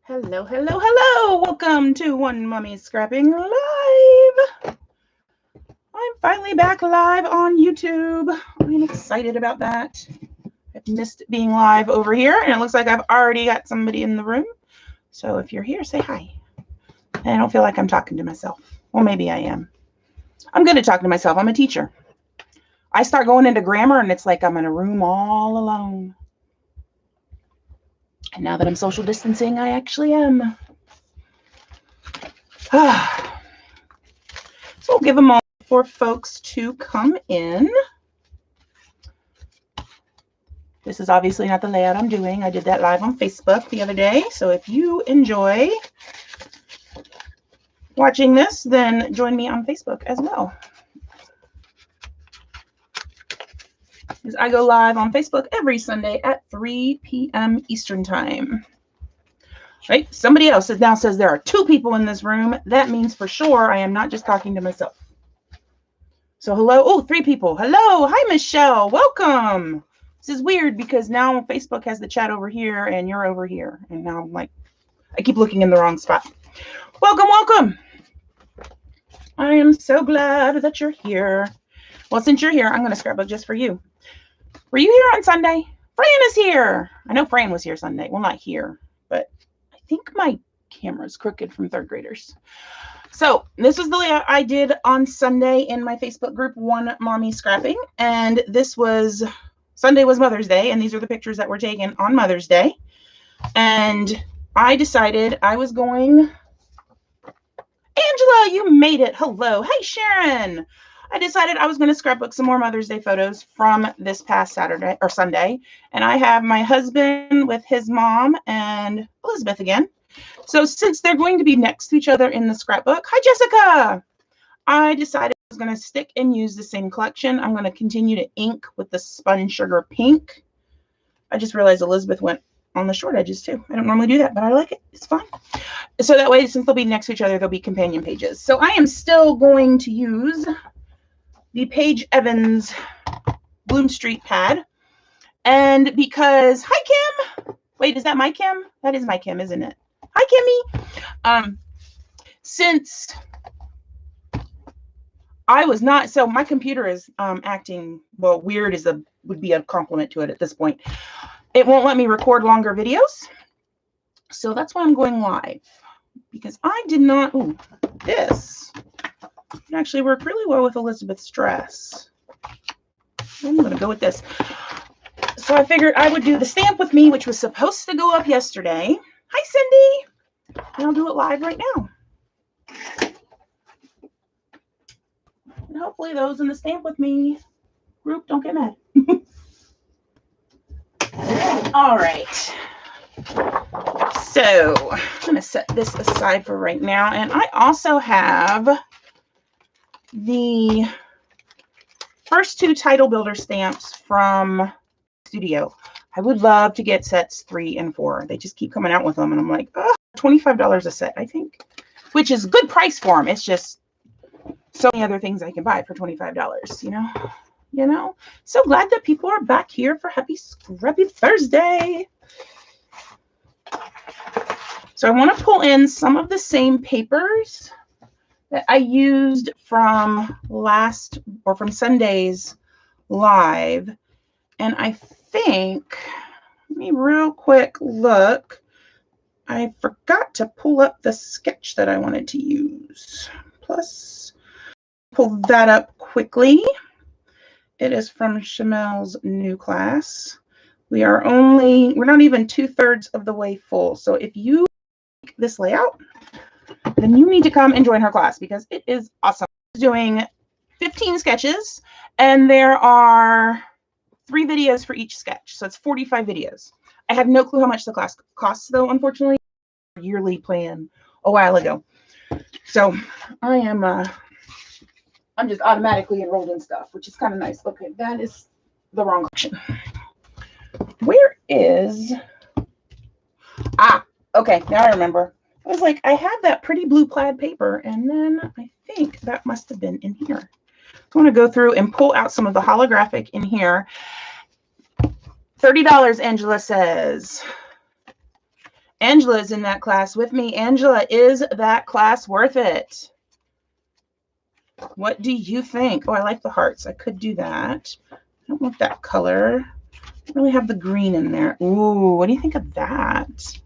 Hello, hello, hello. Welcome to One Mommy Scrapping Live. I'm finally back live on YouTube. I'm excited about that. I've missed being live over here, and it looks like I've already got somebody in the room. So if you're here, say hi. And I don't feel like I'm talking to myself. Well, maybe I am. I'm good at talking to myself. I'm a teacher. I start going into grammar, and it's like I'm in a room all alone. And now that I'm social distancing, I actually am. So we'll give a moment for folks to come in. This is obviously not the layout I'm doing. I did that live on Facebook the other day. So if you enjoy watching this, then join me on Facebook as well. Because I go live on Facebook every Sunday at 3 p.m. Eastern Time. Right? Somebody else now says there are 2 people in this room. That means for sure I am not just talking to myself. So hello. Oh, 3 people. Hello. Hi, Michelle. Welcome. This is weird because now Facebook has the chat over here and you're over here. And now I'm like, I keep looking in the wrong spot. Welcome, welcome. I am so glad that you're here. Well, since you're here, I'm going to scrapbook just for you. Were you here on Sunday? Fran is here. I know Fran was here Sunday. Well, not here, but I think my camera's crooked from 3rd graders. So this was the layout I did on Sunday in my Facebook group, One Mommy Scrapping. And this was, Sunday was Mother's Day. And these are the pictures that were taken on Mother's Day. And I decided I was going, Angela, you made it. Hello. Hey, Sharon. I decided I was going to scrapbook some more Mother's Day photos from this past Saturday or Sunday. And I have my husband with his mom and Elizabeth again. So since they're going to be next to each other in the scrapbook, hi, Jessica. I decided I was going to stick and use the same collection. I'm going to continue to ink with the Spun Sugar Pink. I just realized Elizabeth went on the short edges too. I don't normally do that, but I like it. It's fun. So that way, since they'll be next to each other, they'll be companion pages. So I am still going to use the Paige Evans Bloom Street pad. And because, hi, Kim. Wait, is that my Kim? That is my Kim, isn't it? Hi, Kimmy. Since I was not, so my computer is acting, well, weird would be a compliment to it at this point. It won't let me record longer videos. So that's why I'm going live. Because I did not, ooh, this actually worked really well with Elizabeth's dress. I'm going to go with this. So I figured I would do the stamp with me, which was supposed to go up yesterday. Hi, Cindy. And I'll do it live right now. And hopefully those in the stamp with me group don't get mad. All right. So I'm going to set this aside for right now. And I also have the first 2 title builder stamps from Studio. I would love to get sets 3 and 4. They just keep coming out with them. And I'm like, oh, $25 a set, I think, which is good price for them. It's just so many other things I can buy for $25, you know, so glad that people are back here for Happy Scrappy Thursday. So I want to pull in some of the same papers that I used from from Sunday's live. And I think, let me real quick look. I forgot to pull up the sketch that I wanted to use. Plus, pull that up quickly. It is from Chamel's new class. We're not even 2/3 of the way full. So if you like this layout, then you need to come and join her class because it is awesome. She's doing 15 sketches and there are 3 videos for each sketch. So it's 45 videos. I have no clue how much the class costs though, unfortunately. Yearly plan a while ago. So I am I'm just automatically enrolled in stuff, which is kind of nice. Okay, that is the wrong collection. Where is okay, now I remember. I was like, I have that pretty blue plaid paper, and then I think that must have been in here. I want to go through and pull out some of the holographic in here. $30, Angela says. Angela is in that class with me. Angela, is that class worth it? What do you think? Oh, I like the hearts. I could do that. I don't want that color. I really have the green in there. Ooh, what do you think of that?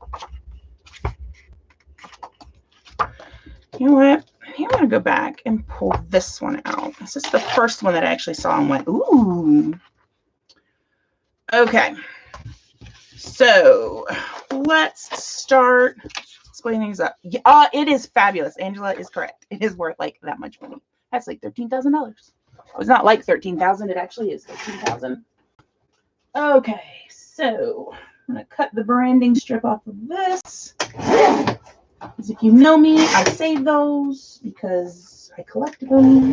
You know what? Here, I'm going to go back and pull this one out. This is the first one that I actually saw and went, ooh. Okay. So let's start splitting things up. It is fabulous. Angela is correct. It is worth like that much money. That's like $13,000. It's not like 13,000. It actually is 13,000. Okay, so I'm gonna cut the branding strip off of this. Because if you know me, I save those because I collect them.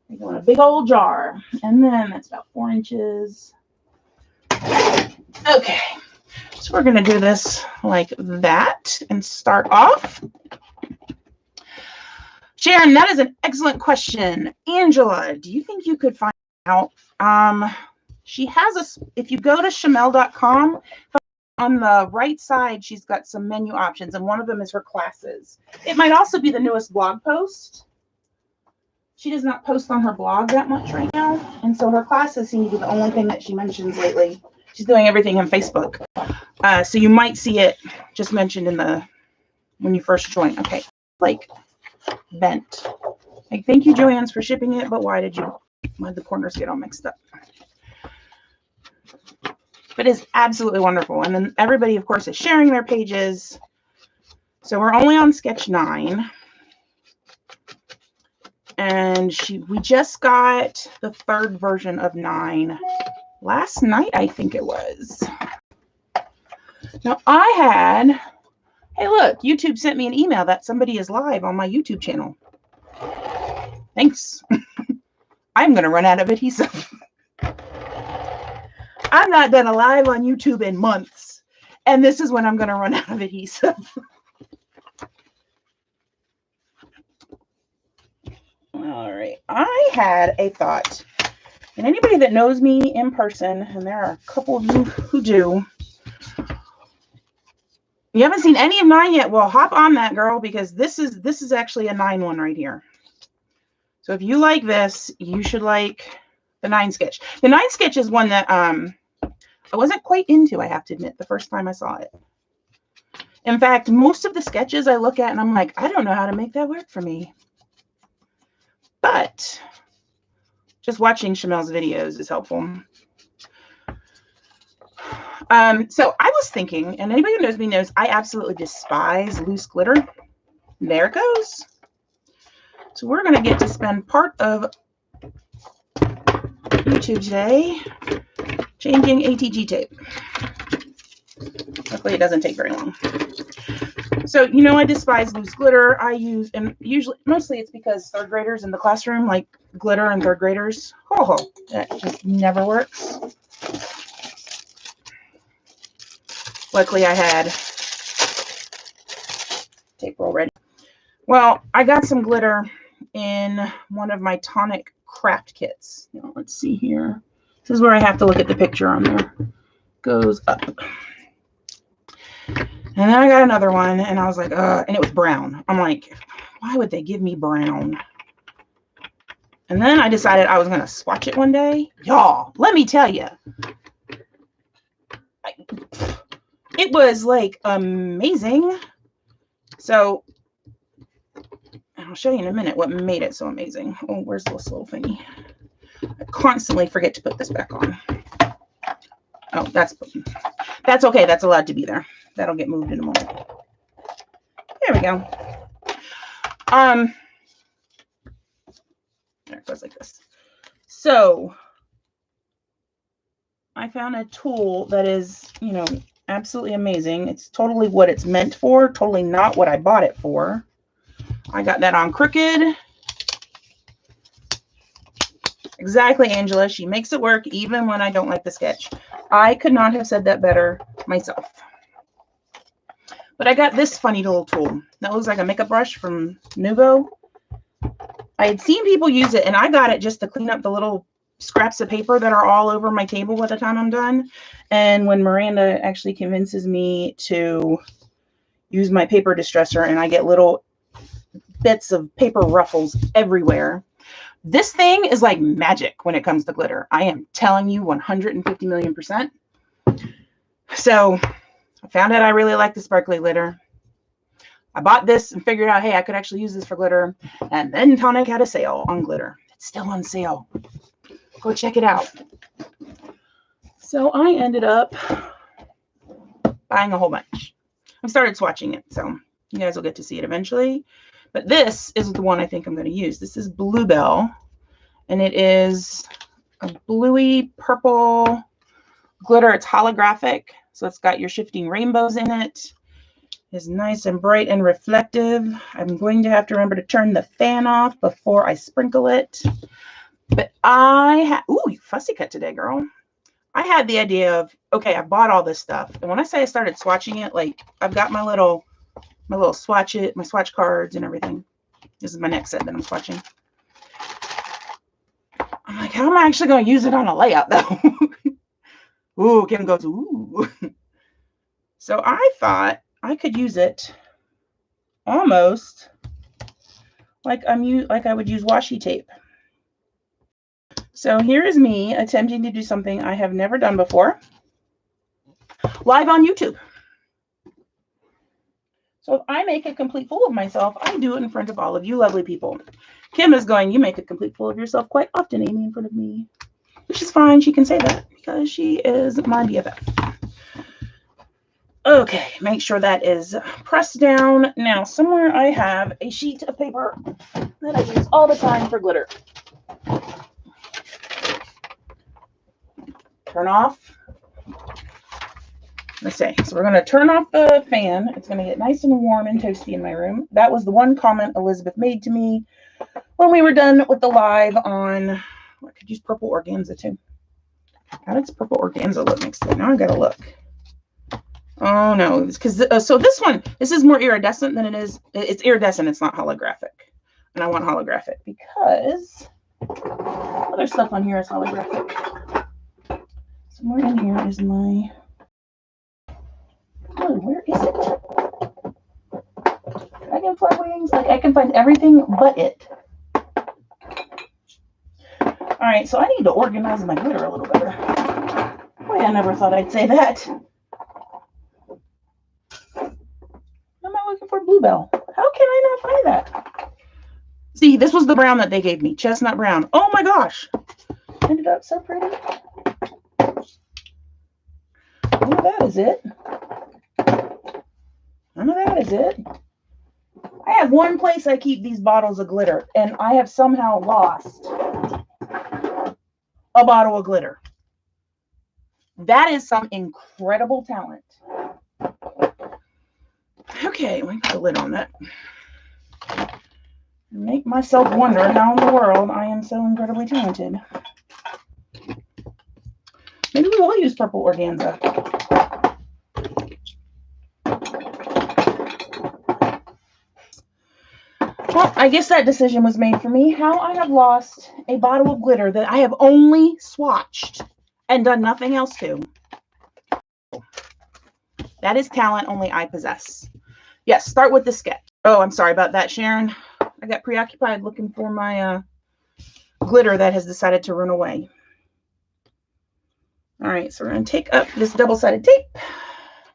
They go in a big old jar, and then that's about 4 inches. Okay, so we're gonna do this like that and start off. Sharon, that is an excellent question. Angela, do you think you could find out? She has if you go to Shamel.com, on the right side, she's got some menu options, and one of them is her classes. It might also be the newest blog post. She does not post on her blog that much right now, and so her classes seem to be the only thing that she mentions lately. She's doing everything on Facebook. So you might see it just mentioned when you first join. Okay, like bent. Like, thank you, Joanne's, for shipping it, but why'd the corners get all mixed up? But it's absolutely wonderful. And then everybody, of course, is sharing their pages. So we're only on sketch 9. And we just got the 3rd version of 9 last night, I think it was. Now hey, look, YouTube sent me an email that somebody is live on my YouTube channel. Thanks. I'm going to run out of adhesive. I've not done a live on YouTube in months, and this is when I'm going to run out of adhesive. All right. I had a thought, and anybody that knows me in person, and there are a couple of you who do, you haven't seen any of 9 yet, well, hop on that, girl, because this is actually a 9 one right here. So if you like this, you should like the 9 sketch. The 9 sketch is one that I wasn't quite into, I have to admit, the first time I saw it. In fact, most of the sketches I look at and I'm like, I don't know how to make that work for me. But just watching Shamel's videos is helpful. So I was thinking, and anybody who knows me knows I absolutely despise loose glitter. There it goes. So we're going to get to spend part of YouTube today changing ATG tape. Hopefully it doesn't take very long. So, I despise loose glitter. I use, and mostly it's because 3rd graders in the classroom like glitter and 3rd graders. Oh, that just never works. Luckily I had tape roll ready. Well, I got some glitter in one of my tonic craft kits. Let's see here. This is where I have to look at the picture on there. Goes up. And then I got another one, and I was like, and it was brown. I'm like, why would they give me brown? And then I decided I was going to swatch it one day. Y'all, let me tell you. It was like amazing. So I'll show you in a minute what made it so amazing. Oh, where's this little thingy? I constantly forget to put this back on. Oh, that's okay. That's allowed to be there. That'll get moved in a moment. There we go. There it goes like this. So I found a tool that is, absolutely amazing. It's totally what it's meant for, totally not what I bought it for. I got that on Crooked. Exactly, Angela. She makes it work even when I don't like the sketch. I could not have said that better myself. But I got this funny little tool that looks like a makeup brush from Nuvo. I had seen people use it, and I got it just to clean up the little scraps of paper that are all over my table by the time I'm done. And when Miranda actually convinces me to use my paper distresser and I get little bits of paper ruffles everywhere. This thing is like magic when it comes to glitter. I am telling you 150 million%. So I found out I really like the sparkly glitter. I bought this and figured out, hey, I could actually use this for glitter. And then Tonic had a sale on glitter. It's still on sale. Go check it out. So I ended up buying a whole bunch. I started swatching it, so you guys will get to see it eventually. But this is the one I think I'm going to use. This is Bluebell, and it is a bluey purple glitter. It's holographic, so it's got your shifting rainbows in it. It's nice and bright and reflective. I'm going to have to remember to turn the fan off before I sprinkle it. But ooh, you fussy cut today, girl. I had the idea of, okay, I bought all this stuff. And when I say I started swatching it, like I've got my little swatch cards and everything. This is my next set that I'm swatching. I'm like, how am I actually going to use it on a layout though? Ooh, Kim goes, ooh. So I thought I could use it almost like I would use washi tape. So here is me attempting to do something I have never done before, live on YouTube. So if I make a complete fool of myself, I do it in front of all of you lovely people. Kim is going, you make a complete fool of yourself quite often, Amy, in front of me. Which is fine. She can say that because she is my BFF. Okay, make sure that is pressed down. Now, somewhere I have a sheet of paper that I use all the time for glitter. Turn off. Let's see. So we're going to turn off the fan. It's going to get nice and warm and toasty in my room. That was the one comment Elizabeth made to me when we were done with the live on, I could use purple organza too. How does purple organza look next to it? Now I got to look. Oh no, it's because, so this is more iridescent than it is. It's iridescent. It's not holographic. And I want holographic because other stuff on here is holographic. Somewhere in here is my, oh, where is it? Dragonfly wings. Like I can find everything but it. All right, so I need to organize my glitter a little better. Boy, I never thought I'd say that. Am I looking for Bluebell? How can I not find that? See, this was the brown that they gave me, chestnut brown. Oh my gosh, ended up so pretty. None of that is it. None of that is it. I have one place I keep these bottles of glitter, and I have somehow lost a bottle of glitter. That is some incredible talent. Okay, let me put the lid on that. Make myself wonder how in the world I am so incredibly talented. Maybe we will use purple organza. Well, I guess that decision was made for me. How I have lost a bottle of glitter that I have only swatched and done nothing else to. That is talent only I possess. Yes, start with the sketch. Oh, I'm sorry about that, Sharon. I got preoccupied looking for my glitter that has decided to run away. All right, so we're going to take up this double-sided tape,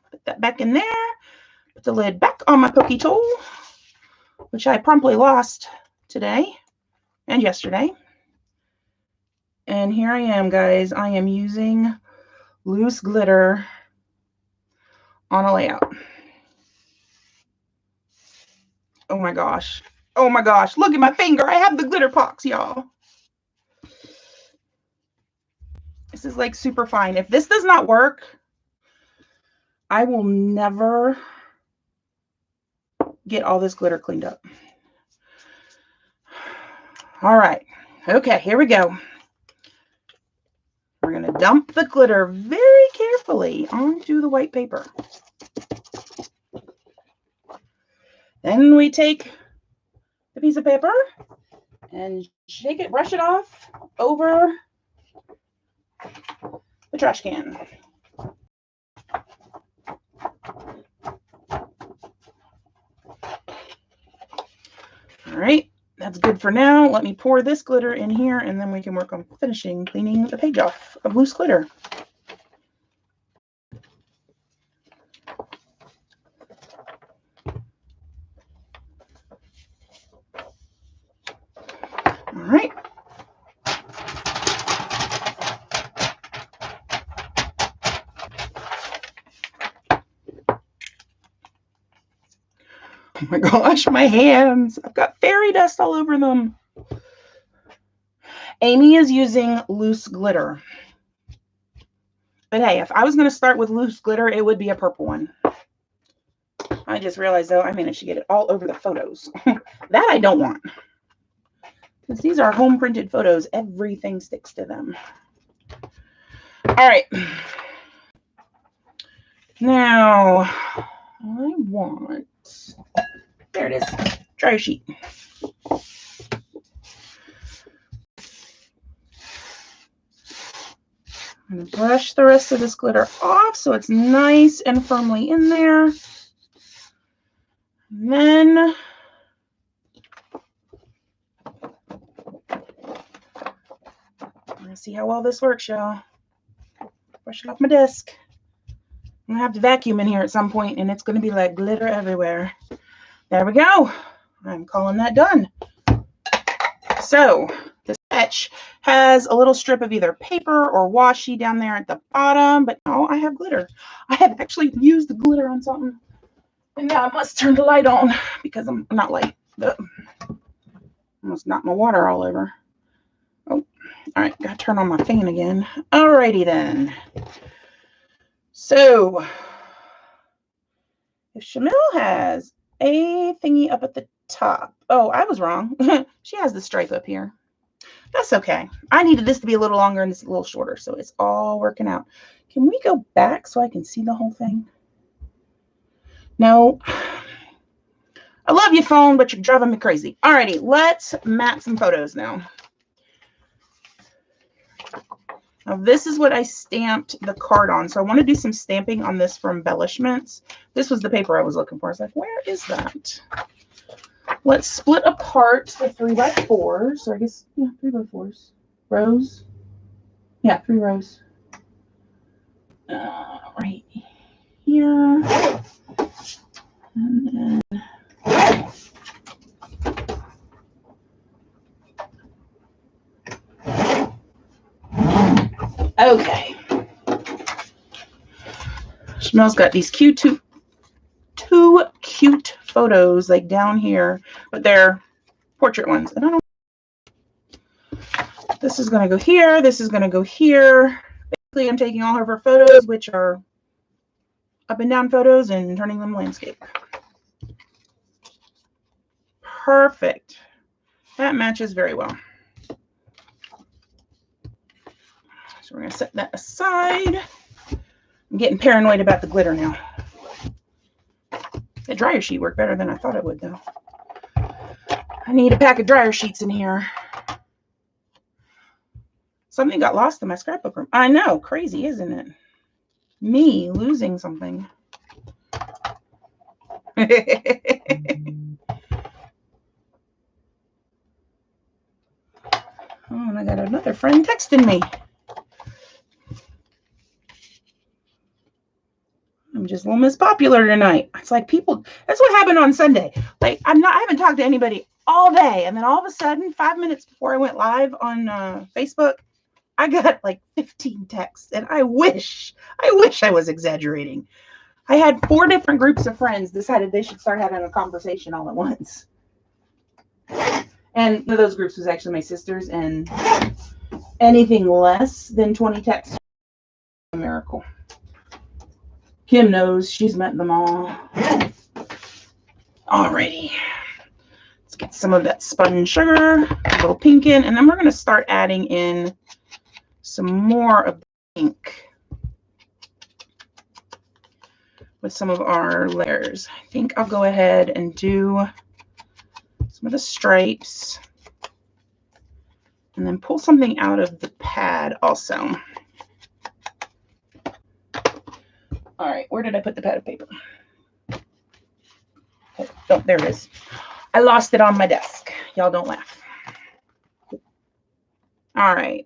put that back in there, put the lid back on my pokey tool, which I promptly lost today and yesterday. And here I am, guys. I am using loose glitter on a layout. Oh my gosh. Oh my gosh. Look at my finger. I have the glitter pox, y'all. This is like super fine. If this does not work, I will never get all this glitter cleaned up. All right. Okay, here we go. We're going to dump the glitter very carefully onto the white paper. Then we take the piece of paper and shake it, brush it off over the trash can. All right, that's good for now. Let me pour this glitter in here, and then we can work on finishing cleaning the page off of loose glitter. All right. Oh my gosh, my hands. I've got fairy dust all over them. Amy is using loose glitter. But hey, if I was going to start with loose glitter, it would be a purple one. I just realized, though, I managed to get it all over the photos. That I don't want. Because these are home printed photos. Everything sticks to them. All right. Now, I want... There it is. Dryer sheet. I'm going to brush the rest of this glitter off so it's nice and firmly in there. And then I'm going to see how well this works, y'all. Brush it off my desk. I'm going to have to vacuum in here at some point, and it's going to be like glitter everywhere. There we go. I'm calling that done. So the sketch has a little strip of either paper or washi down there at the bottom, but no, I have glitter. I have actually used the glitter on something, and now I must turn the light on because I'm not light. Almost knocked my water all over. Oh, all right, gotta turn on my fan again. Alrighty then. So if Shamil has a thingy up at the top. Oh, I was wrong. She has the stripe up here. That's okay. I needed this to be a little longer and this a little shorter, so it's all working out. Can we go back so I can see the whole thing? No. I love you, phone, but you're driving me crazy. Alrighty, let's map some photos now. Now, this is what I stamped the card on. So I want to do some stamping on this for embellishments. This was the paper I was looking for. I was like, where is that? Let's split apart the 3x4s. So I guess, yeah, 3x4s. Rows. Yeah, 3 rows. Right here. And then okay. Shamil's got these two cute photos like down here, but they're portrait ones. And I don't. This is going to go here. This is going to go here. Basically, I'm taking all of her photos, which are up and down photos, and turning them landscape. Perfect. That matches very well. So we're going to set that aside. I'm getting paranoid about the glitter now. The dryer sheet worked better than I thought it would, though. I need a pack of dryer sheets in here. Something got lost in my scrapbook room. I know, crazy, isn't it? Me losing something. Oh, and I got another friend texting me. I'm just a little Miss Popular tonight. It's like people, that's what happened on Sunday. Like I haven't talked to anybody all day. And then all of a sudden, 5 minutes before I went live on Facebook, I got like 15 texts. And I wish I was exaggerating. I had 4 different groups of friends decided they should start having a conversation all at once. And one of those groups was actually my sister's, and anything less than 20 texts, a miracle. Kim knows, she's met them all. Alrighty. Let's get some of that spun sugar, a little pink in, and then we're going to start adding in some more of the pink with some of our layers. I think I'll go ahead and do some of the stripes and then pull something out of the pad also. All right, where did I put the pad of paper? Oh, there it is. I lost it on my desk. Y'all don't laugh. All right.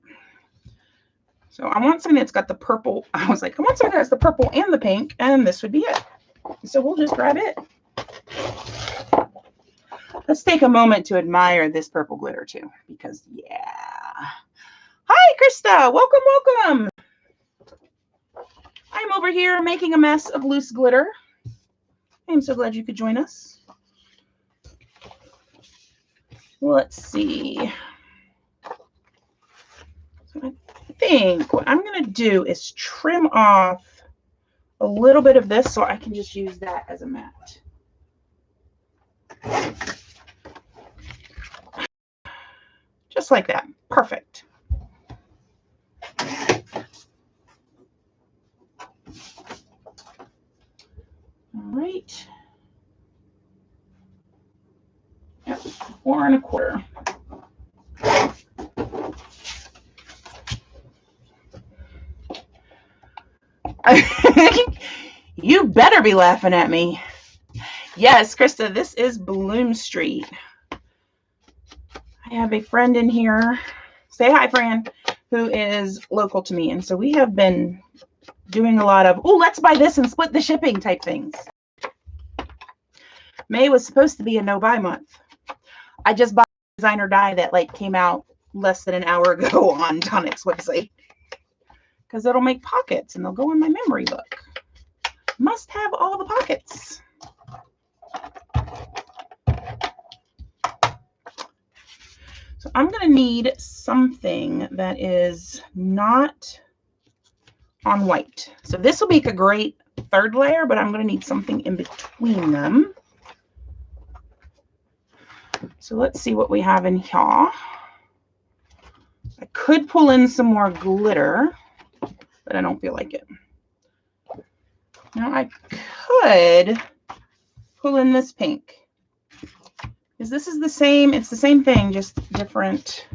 So I want something that's got the purple. I was like, I want something that has the purple and the pink, and this would be it. So we'll just grab it. Let's take a moment to admire this purple glitter too, because yeah. Hi, Krista. Welcome, welcome. I'm over here making a mess of loose glitter. I'm so glad you could join us. Let's see. So I think what I'm going to do is trim off a little bit of this so I can just use that as a mat. Just like that. Perfect. All right. Yep, 4 1/4. You better be laughing at me. Yes, Krista, this is Bloom Street. I have a friend in here. Say hi, friend, who is local to me. And so we have been doing a lot of, oh, let's buy this and split the shipping type things. May was supposed to be a no-buy month. I just bought a designer die that like came out less than an hour ago on Tonic's website. Because it'll make pockets and they'll go in my memory book. Must have all the pockets. So I'm going to need something that is not on white. So this will make a great third layer, but I'm going to need something in between them. So let's see what we have in here. I could pull in some more glitter, but I don't feel like it. Now I could pull in this pink. Because this is the same, it's the same thing, just different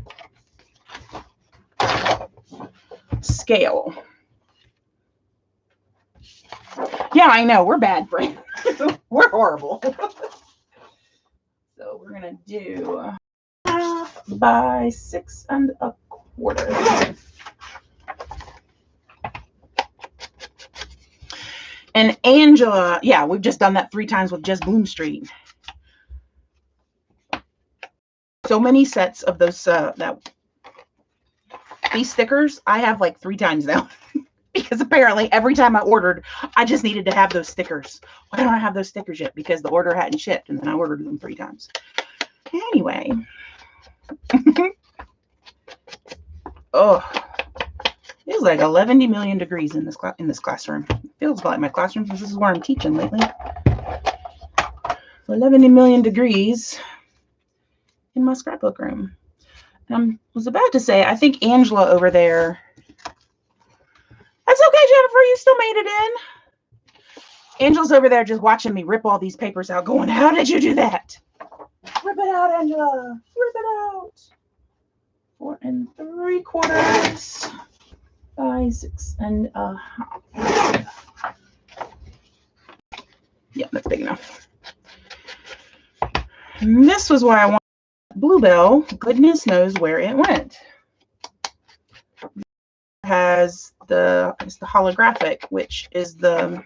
scale. Yeah, I know, we're bad friends. We're horrible. So we're gonna do 1/2 by 6 1/4. And Angela, yeah, we've just done that 3 times with just Bloom Street. So many sets of those these stickers. I have like 3 times now. Because apparently every time I ordered, I just needed to have those stickers. Why don't I have those stickers yet? Because the order hadn't shipped, and then I ordered them 3 times. Anyway. Oh, it was like 11 million degrees in this classroom. It feels like my classroom because this is where I'm teaching lately. 11 million degrees in my scrapbook room. And I was about to say, I think Angela over there. That's okay, Jennifer. You still made it in. Angela's over there just watching me rip all these papers out, going, how did you do that? Rip it out, Angela. Rip it out. 4 3/4 by 6 1/2. Yeah, that's big enough. And this was why I wanted Bluebell. Goodness knows where it went. It has the holographic, which is the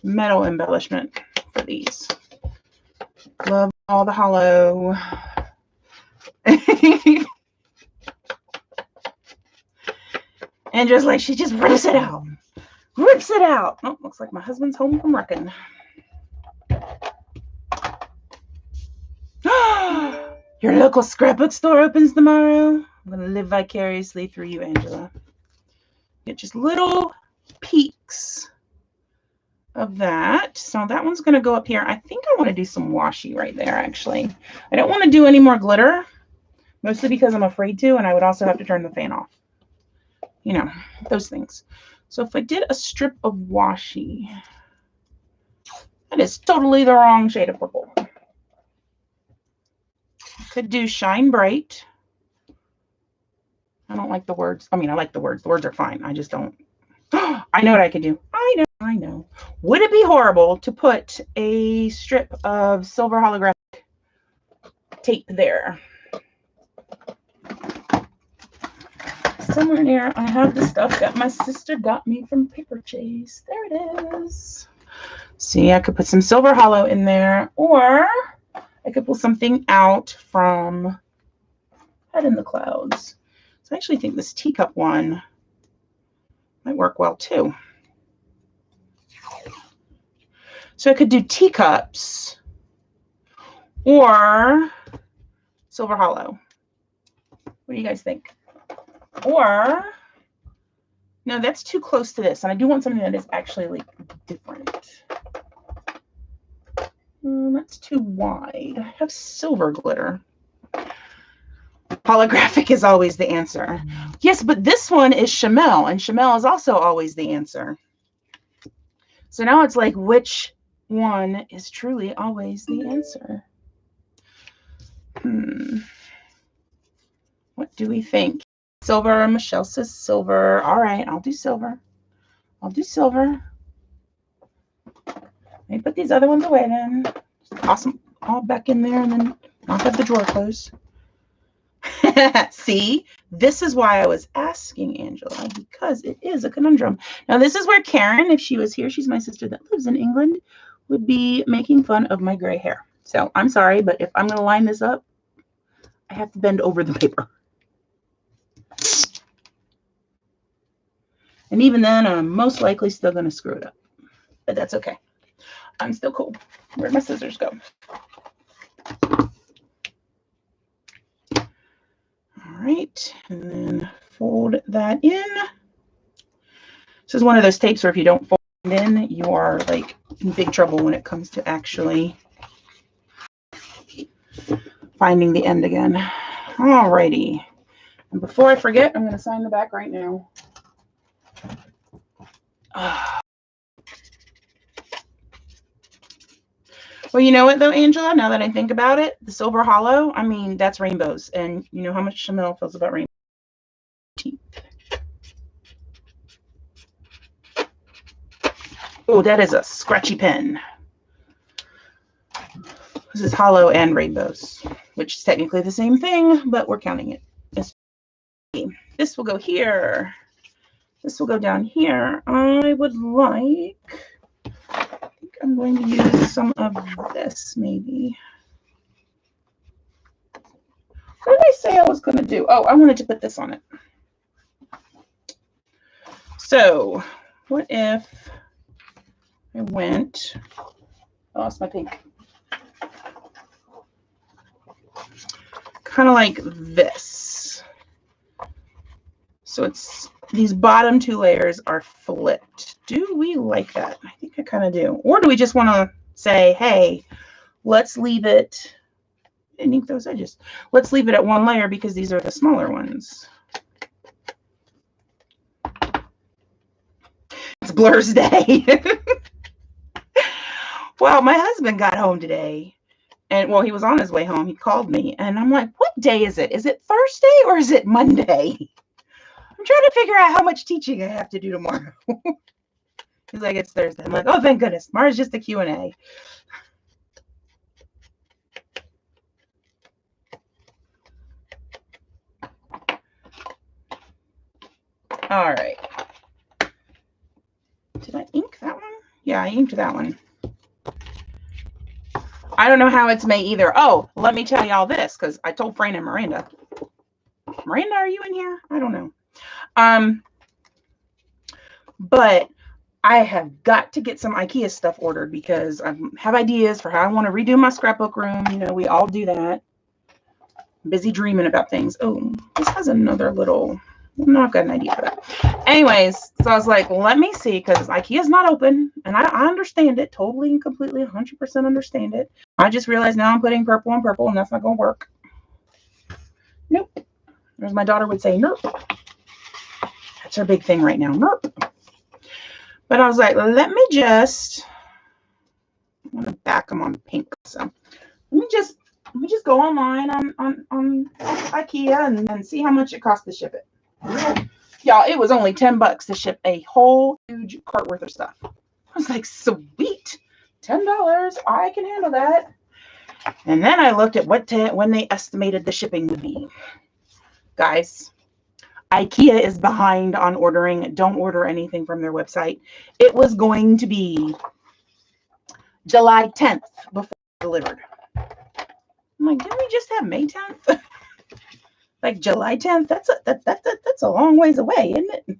metal embellishment for these. Love all the hollow. And just like she just rips it out. Rips it out. Oh, looks like my husband's home from wrecking. Your local scrapbook store opens tomorrow. I'm going to live vicariously through you, Angela. Get just little peaks of that. So that one's going to go up here. I think I want to do some washi right there, actually. I don't want to do any more glitter, mostly because I'm afraid to, and I would also have to turn the fan off. You know, those things. So if I did a strip of washi, that is totally the wrong shade of purple. Could do Shine Bright. I don't like the words. I mean, I like the words. The words are fine. I just don't. I know what I could do. I know. Would it be horrible to put a strip of silver holographic tape there? Somewhere near, I have the stuff that my sister got me from Paper Chase. There it is. See, I could put some silver hollow in there, or I could pull something out from Head in the Clouds. So I actually think this teacup one might work well too. So I could do teacups or silver hollow. What do you guys think? Or, no, that's too close to this. And I do want something that is actually like different. That's too wide. I have silver glitter. Holographic is always the answer. Yes, but this one is Chamel, and Chamel is also always the answer. So now it's like, which one is truly always the answer? What do we think? Silver. Michelle says silver. All right, I'll do silver. I'll do silver. Let me put these other ones away then. Awesome. All back in there and then not have the drawer closed. See, this is why I was asking Angela, because it is a conundrum. Now, this is where Karen, if she was here, she's my sister that lives in England, would be making fun of my gray hair. So I'm sorry, but if I'm going to line this up, I have to bend over the paper. And even then, I'm most likely still going to screw it up. But that's okay. I'm still cool. Where'd my scissors go? All right, and then fold that in. This is one of those tapes where if you don't fold it in, you are like in big trouble when it comes to actually finding the end again. All righty. And before I forget, I'm going to sign the back right now. Well, you know what, though, Angela? Now that I think about it, the silver hollow, I mean, that's rainbows. And you know how much Chamel feels about rainbows. Oh, that is a scratchy pen. This is hollow and rainbows, which is technically the same thing, but we're counting it. This will go here. This will go down here. I would like... I'm going to use some of this, maybe. What did I say I was going to do? Oh, I wanted to put this on it. So, what if I went... I lost my pink. Kind of like this. So it's... These bottom two layers are flipped. Do we like that? I think I kind of do. Or do we just want to say, hey, let's leave it, I didn't ink those edges. Let's leave it at one layer because these are the smaller ones. It's Blur's day. Well, my husband got home today. And, well, he was on his way home. He called me. And I'm like, what day is it? Is it Thursday or is it Monday? I'm trying to figure out how much teaching I have to do tomorrow. He's like, it's Thursday. I'm like, oh, thank goodness. Tomorrow's just a Q&A. All right. Did I ink that one? Yeah, I inked that one. I don't know how it's May either. Oh, let me tell y'all this, because I told Fran and Miranda. Miranda, are you in here? I don't know. But I have got to get some IKEA stuff ordered because I have ideas for how I want to redo my scrapbook room. You know, we all do that. I'm busy dreaming about things. Oh, this has another little... No, I've got an idea for that. Anyways, so I was like, let me see, because IKEA's not open, and I understand it totally and completely, 100% understand it. I just realized now I'm putting purple on purple, and that's not going to work. Nope. As my daughter would say, nope. That's her big thing right now, nope. But I was like, let me just, I want to back them on pink, so let me just go online on IKEA and see how much it costs to ship it. Y'all, it was only $10 to ship a whole huge cart worth of stuff. I was like, sweet, $10. I can handle that. And then I looked at when they estimated the shipping would be. Guys, IKEA is behind on ordering. Don't order anything from their website. It was going to be July 10th before delivered. I'm like, didn't we just have May 10th? Like July 10th? That's a long ways away, isn't it?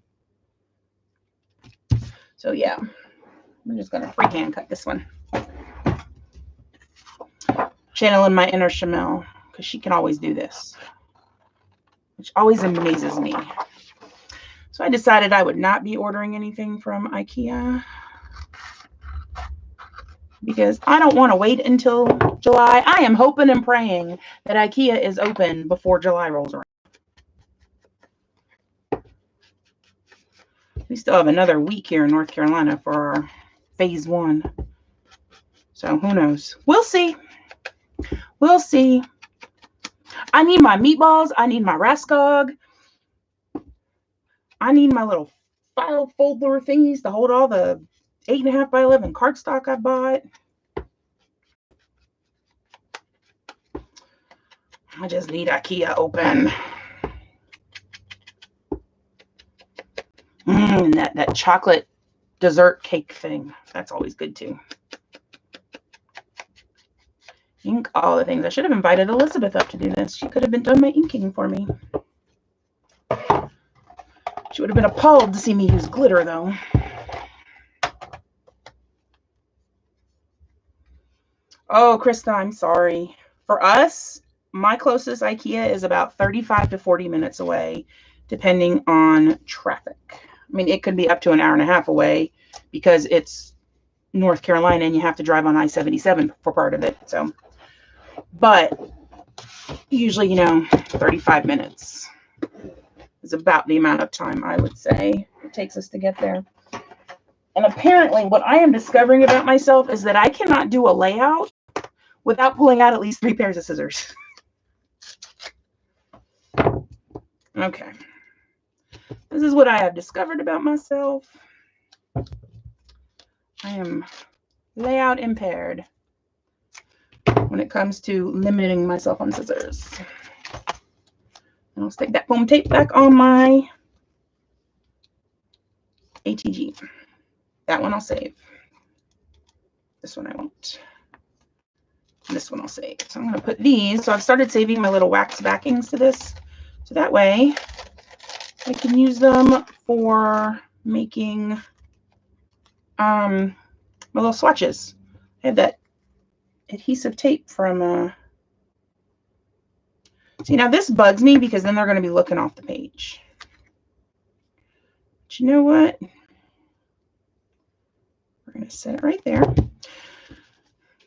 So yeah, I'm just gonna freehand cut this one. Channeling my inner Shamel, because she can always do this, which always amazes me. So I decided I would not be ordering anything from IKEA because I don't want to wait until July. I am hoping and praying that IKEA is open before July rolls around. We still have another week here in North Carolina for our phase 1. So who knows? We'll see. We'll see. I need my meatballs. I need my Raskog. I need my little file folder thingies to hold all the 8.5 by 11 cardstock I bought. I just need IKEA open. That chocolate dessert cake thing. That's always good too. Ink all the things. I should have invited Elizabeth up to do this. She could have been done my inking for me. She would have been appalled to see me use glitter though. Oh, Krista, I'm sorry. For us, my closest IKEA is about 35 to 40 minutes away, depending on traffic. I mean, it could be up to an hour and a half away because it's North Carolina and you have to drive on I-77 for part of it. So, but usually, 35 minutes is about the amount of time I would say it takes us to get there. And apparently what I am discovering about myself is that I cannot do a layout without pulling out at least 3 pairs of scissors. Okay. This is what I have discovered about myself. I am layout impaired when it comes to limiting myself on scissors. I'll stick that foam tape back on my ATG. That one I'll save. This one I won't. This one I'll save. So I'm going to put these. So I've started saving my little wax backings to this. So that way I can use them for making my little swatches. I have that adhesive tape from see, now this bugs me because then they're going to be looking off the page. But you know what? We're going to set it right there.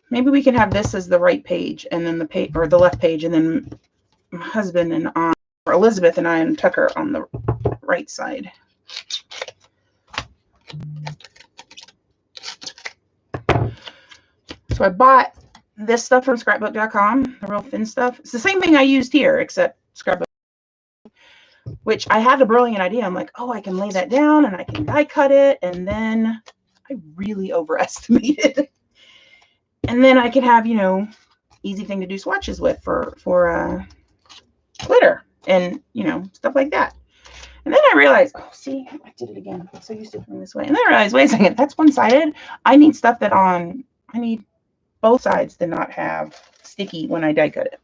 Maybe we can have this as the right page and then the page, or the left page, and then my husband and I, or Elizabeth and I and Tucker on the right side. So I bought this stuff from scrapbook.com, the real thin stuff. It's the same thing I used here, except scrapbook, which I had a brilliant idea. I'm like, oh, I can lay that down and I can die cut it. And then I really overestimated. And then I can have, easy thing to do swatches with for glitter and, stuff like that. And then I realized, oh, see, I did it again. I'm so used to doing this way. And then I realized, wait a second, that's one-sided. I need stuff that I need both sides to not have sticky when I die cut it.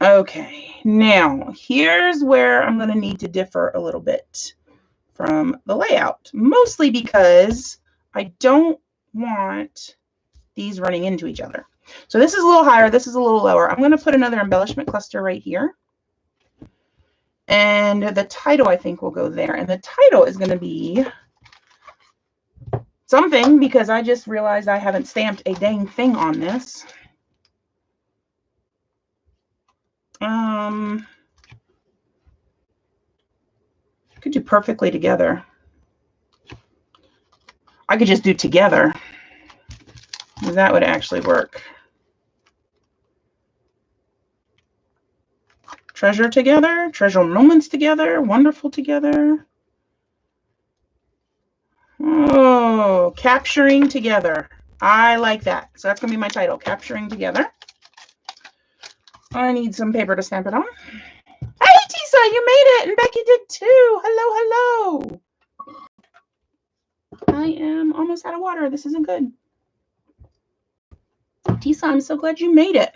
Okay, now here's where I'm going to need to differ a little bit from the layout, mostly because I don't want these running into each other. So this is a little higher, this is a little lower. I'm going to put another embellishment cluster right here. And the title, I think, will go there. And the title is going to be something, because I just realized I haven't stamped a dang thing on this. Could do perfectly together. I could just do together. That would actually work. Treasure together, treasure moments together, wonderful together. Oh, capturing together. I like that. So that's going to be my title, Capturing Together. I need some paper to stamp it on. Hey, Tisa, you made it, and Becky did too. Hello, hello. I am almost out of water. This isn't good. Tisa, I'm so glad you made it.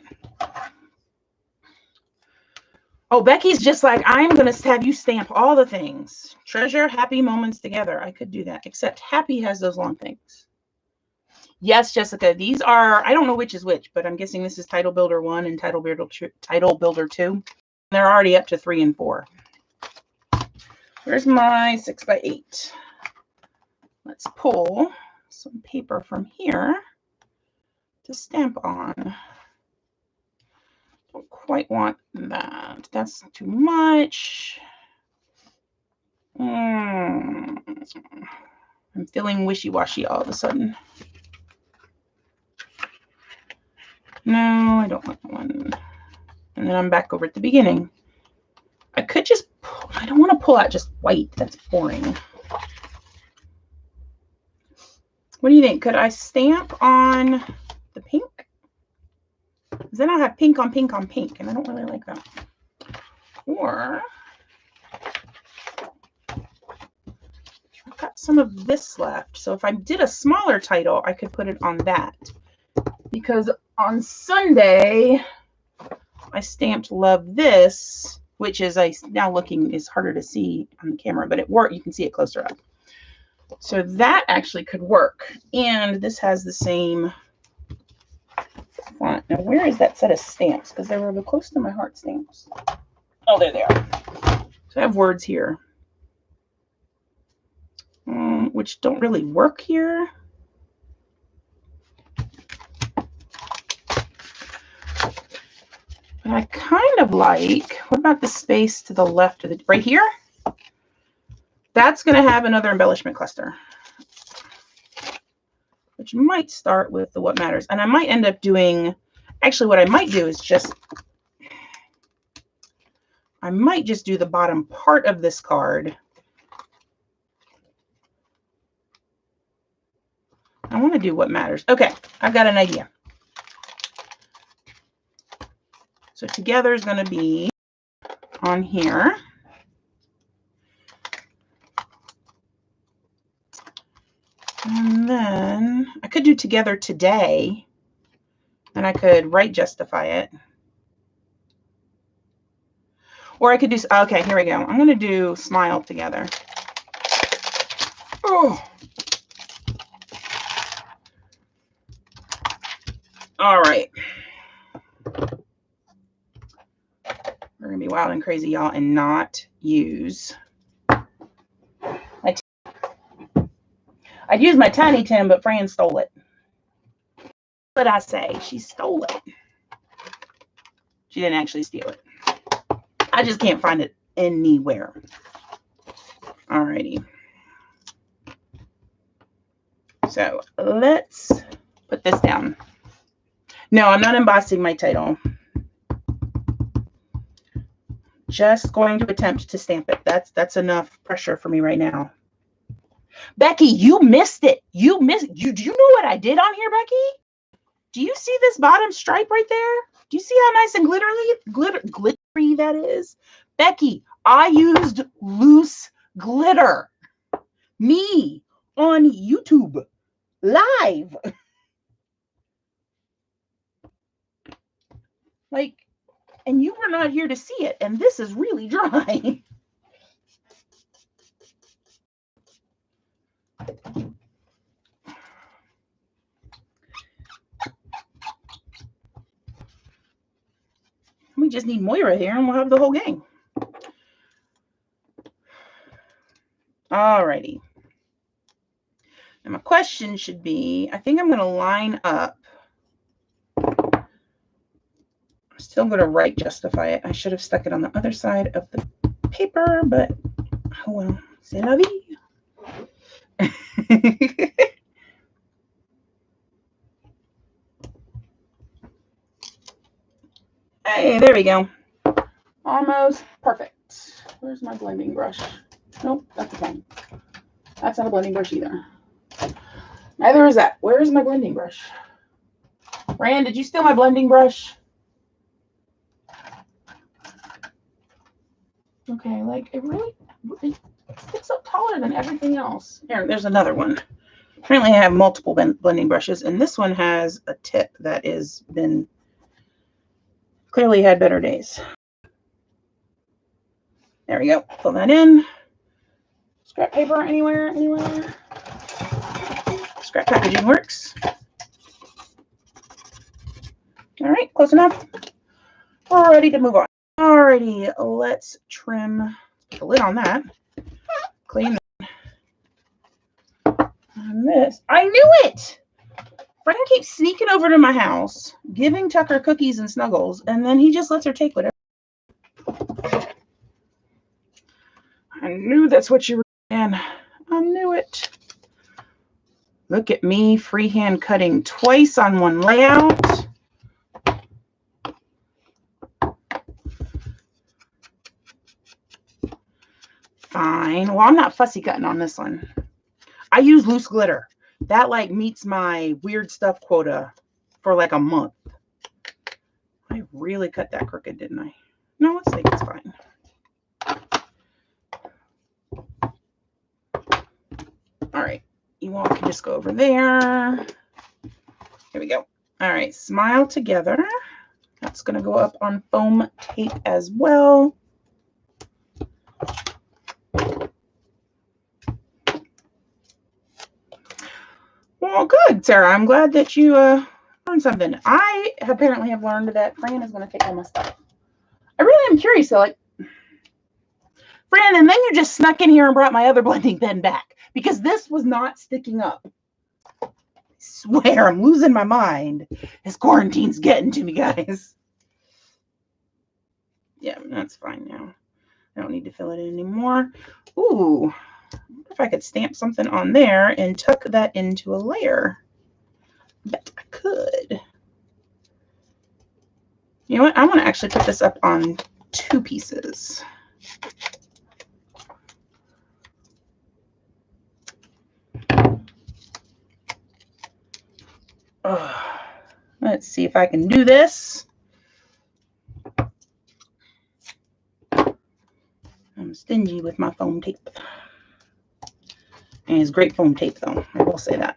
Oh, Becky's just like, I'm going to have you stamp all the things. Treasure happy moments together. I could do that, except happy has those long things. Yes, Jessica, these are, I don't know which is which, but I'm guessing this is Title Builder 1 and Title Builder 2. They're already up to 3 and 4. Here's my 6x8. Let's pull some paper from here to stamp on. Don't quite want that. That's too much. I'm feeling wishy-washy all of a sudden. No, I don't want that one. And then I'm back over at the beginning. I could just pull, I don't want to pull out just white. That's boring. What do you think? Could I stamp on the pink? Because then I'll have pink on pink on pink, and I don't really like that. Or I've got some of this left. So if I did a smaller title, I could put it on that. Because on Sunday, I stamped Love This, which is now looking is harder to see on the camera, but it worked. You can see it closer up. So that actually could work. And this has the same font. Now, where is that set of stamps? Because they were close to my heart stamps. Oh, there they are. So I have words here, which don't really work here. But I kind of like, what about the space to the left of the, right here? That's going to have another embellishment cluster, which might start with the What Matters. And I might end up doing, actually what I might do is just, I might just do the bottom part of this card. I want to do What Matters. Okay, I've got an idea. So together is going to be on here. And then I could do Together Today, and I could right justify it. Or I could do, okay, here we go. I'm going to do Smile Together. Oh. All right. We're going to be wild and crazy, y'all, and not use my I'd use my Tiny Tim, but Fran stole it. What did I say? She stole it. She didn't actually steal it. I just can't find it anywhere. Alrighty. So let's put this down. No, I'm not embossing my title. Just going to attempt to stamp it. That's enough pressure for me right now. Becky, you missed it. You missed you. Do you know what I did on here, Becky? Do you see this bottom stripe right there? Do you see how nice and glittery that is? Becky, I used loose glitter. Me on YouTube live. Like, and you were not here to see it, and this is really dry. We just need Moira here and we'll have the whole gang. Alrighty. And my question should be, I think I'm going to line up. I'm still going to right justify it. I should have stuck it on the other side of the paper, but oh well. C'est la vie. Hey, there we go. Almost perfect. Where's my blending brush? Nope, that's the phone. That's not a blending brush either. Neither is that. Where's my blending brush? Rand, did you steal my blending brush? Okay, like it sticks up taller than everything else. Here, there's another one. Apparently I have multiple blending brushes, and this one has a tip that is been clearly had better days. There we go. Fill that in. Scrap paper anywhere? Scrap packaging works. All right, close enough. We're ready to move on. Alrighty, let's trim the lid on that. Clean this. I knew it! Frank keeps sneaking over to my house, giving Tucker cookies and snuggles, and then he just lets her take whatever. I knew that's what you were doing. I knew it. Look at me freehand cutting twice on one layout. Fine. Well, I'm not fussy cutting on this one. I use loose glitter. That like meets my weird stuff quota for like a month. I really cut that crooked, didn't I? No, let's think it's fine. All right. You all can just go over there. Here we go. All right. Smile together. That's going to go up on foam tape as well. Well, good, Sarah. I'm glad that you learned something. I apparently have learned that Fran is going to take all my stuff. I really am curious, though. Like, Fran, and then you just snuck in here and brought my other blending pen back because this was not sticking up. I swear, I'm losing my mind. This quarantine's getting to me, guys. Yeah, that's fine now. I don't need to fill it in anymore. Ooh. I wonder if I could stamp something on there and tuck that into a layer. I bet I could. You know what? I want to actually put this up on 2 pieces. Let's see if I can do this. I'm stingy with my foam tape. And it's great foam tape, though. I will say that.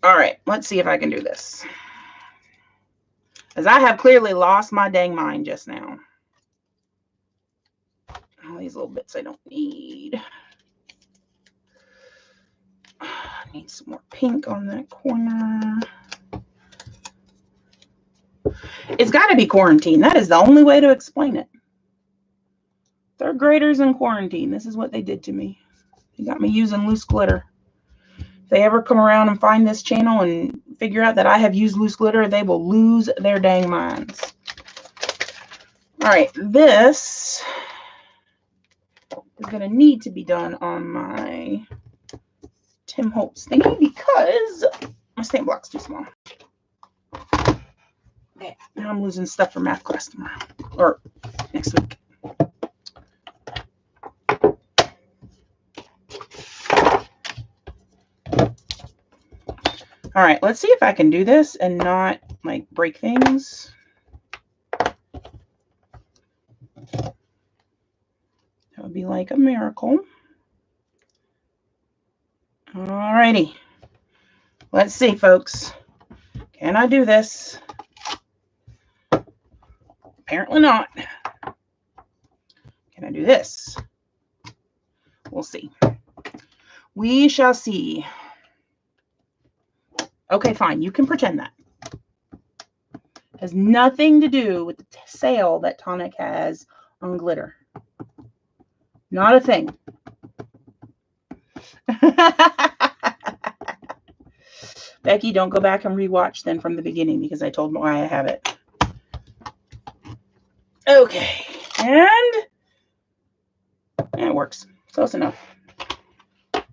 All right, let's see if I can do this. As I have clearly lost my dang mind just now. All these little bits I don't need. I need some more pink on that corner. It's got to be quarantine. That is the only way to explain it. 3rd graders in quarantine. This is what they did to me. They got me using loose glitter. If they ever come around and find this channel and figure out that I have used loose glitter, they will lose their dang minds. All right, this is going to need to be done on my Tim Holtz thingy because my stamp block's too small. Okay, now I'm losing stuff for math class tomorrow or next week. All right, let's see if I can do this and not like break things. That would be like a miracle. All righty. Let's see, folks. Can I do this? Apparently not. Can I do this? We'll see. We shall see. Okay, fine. You can pretend that. It has nothing to do with the sale that Tonic has on glitter. Not a thing. Becky, don't go back and rewatch then from the beginning because I told why I have it. Okay. And it works. Close enough. I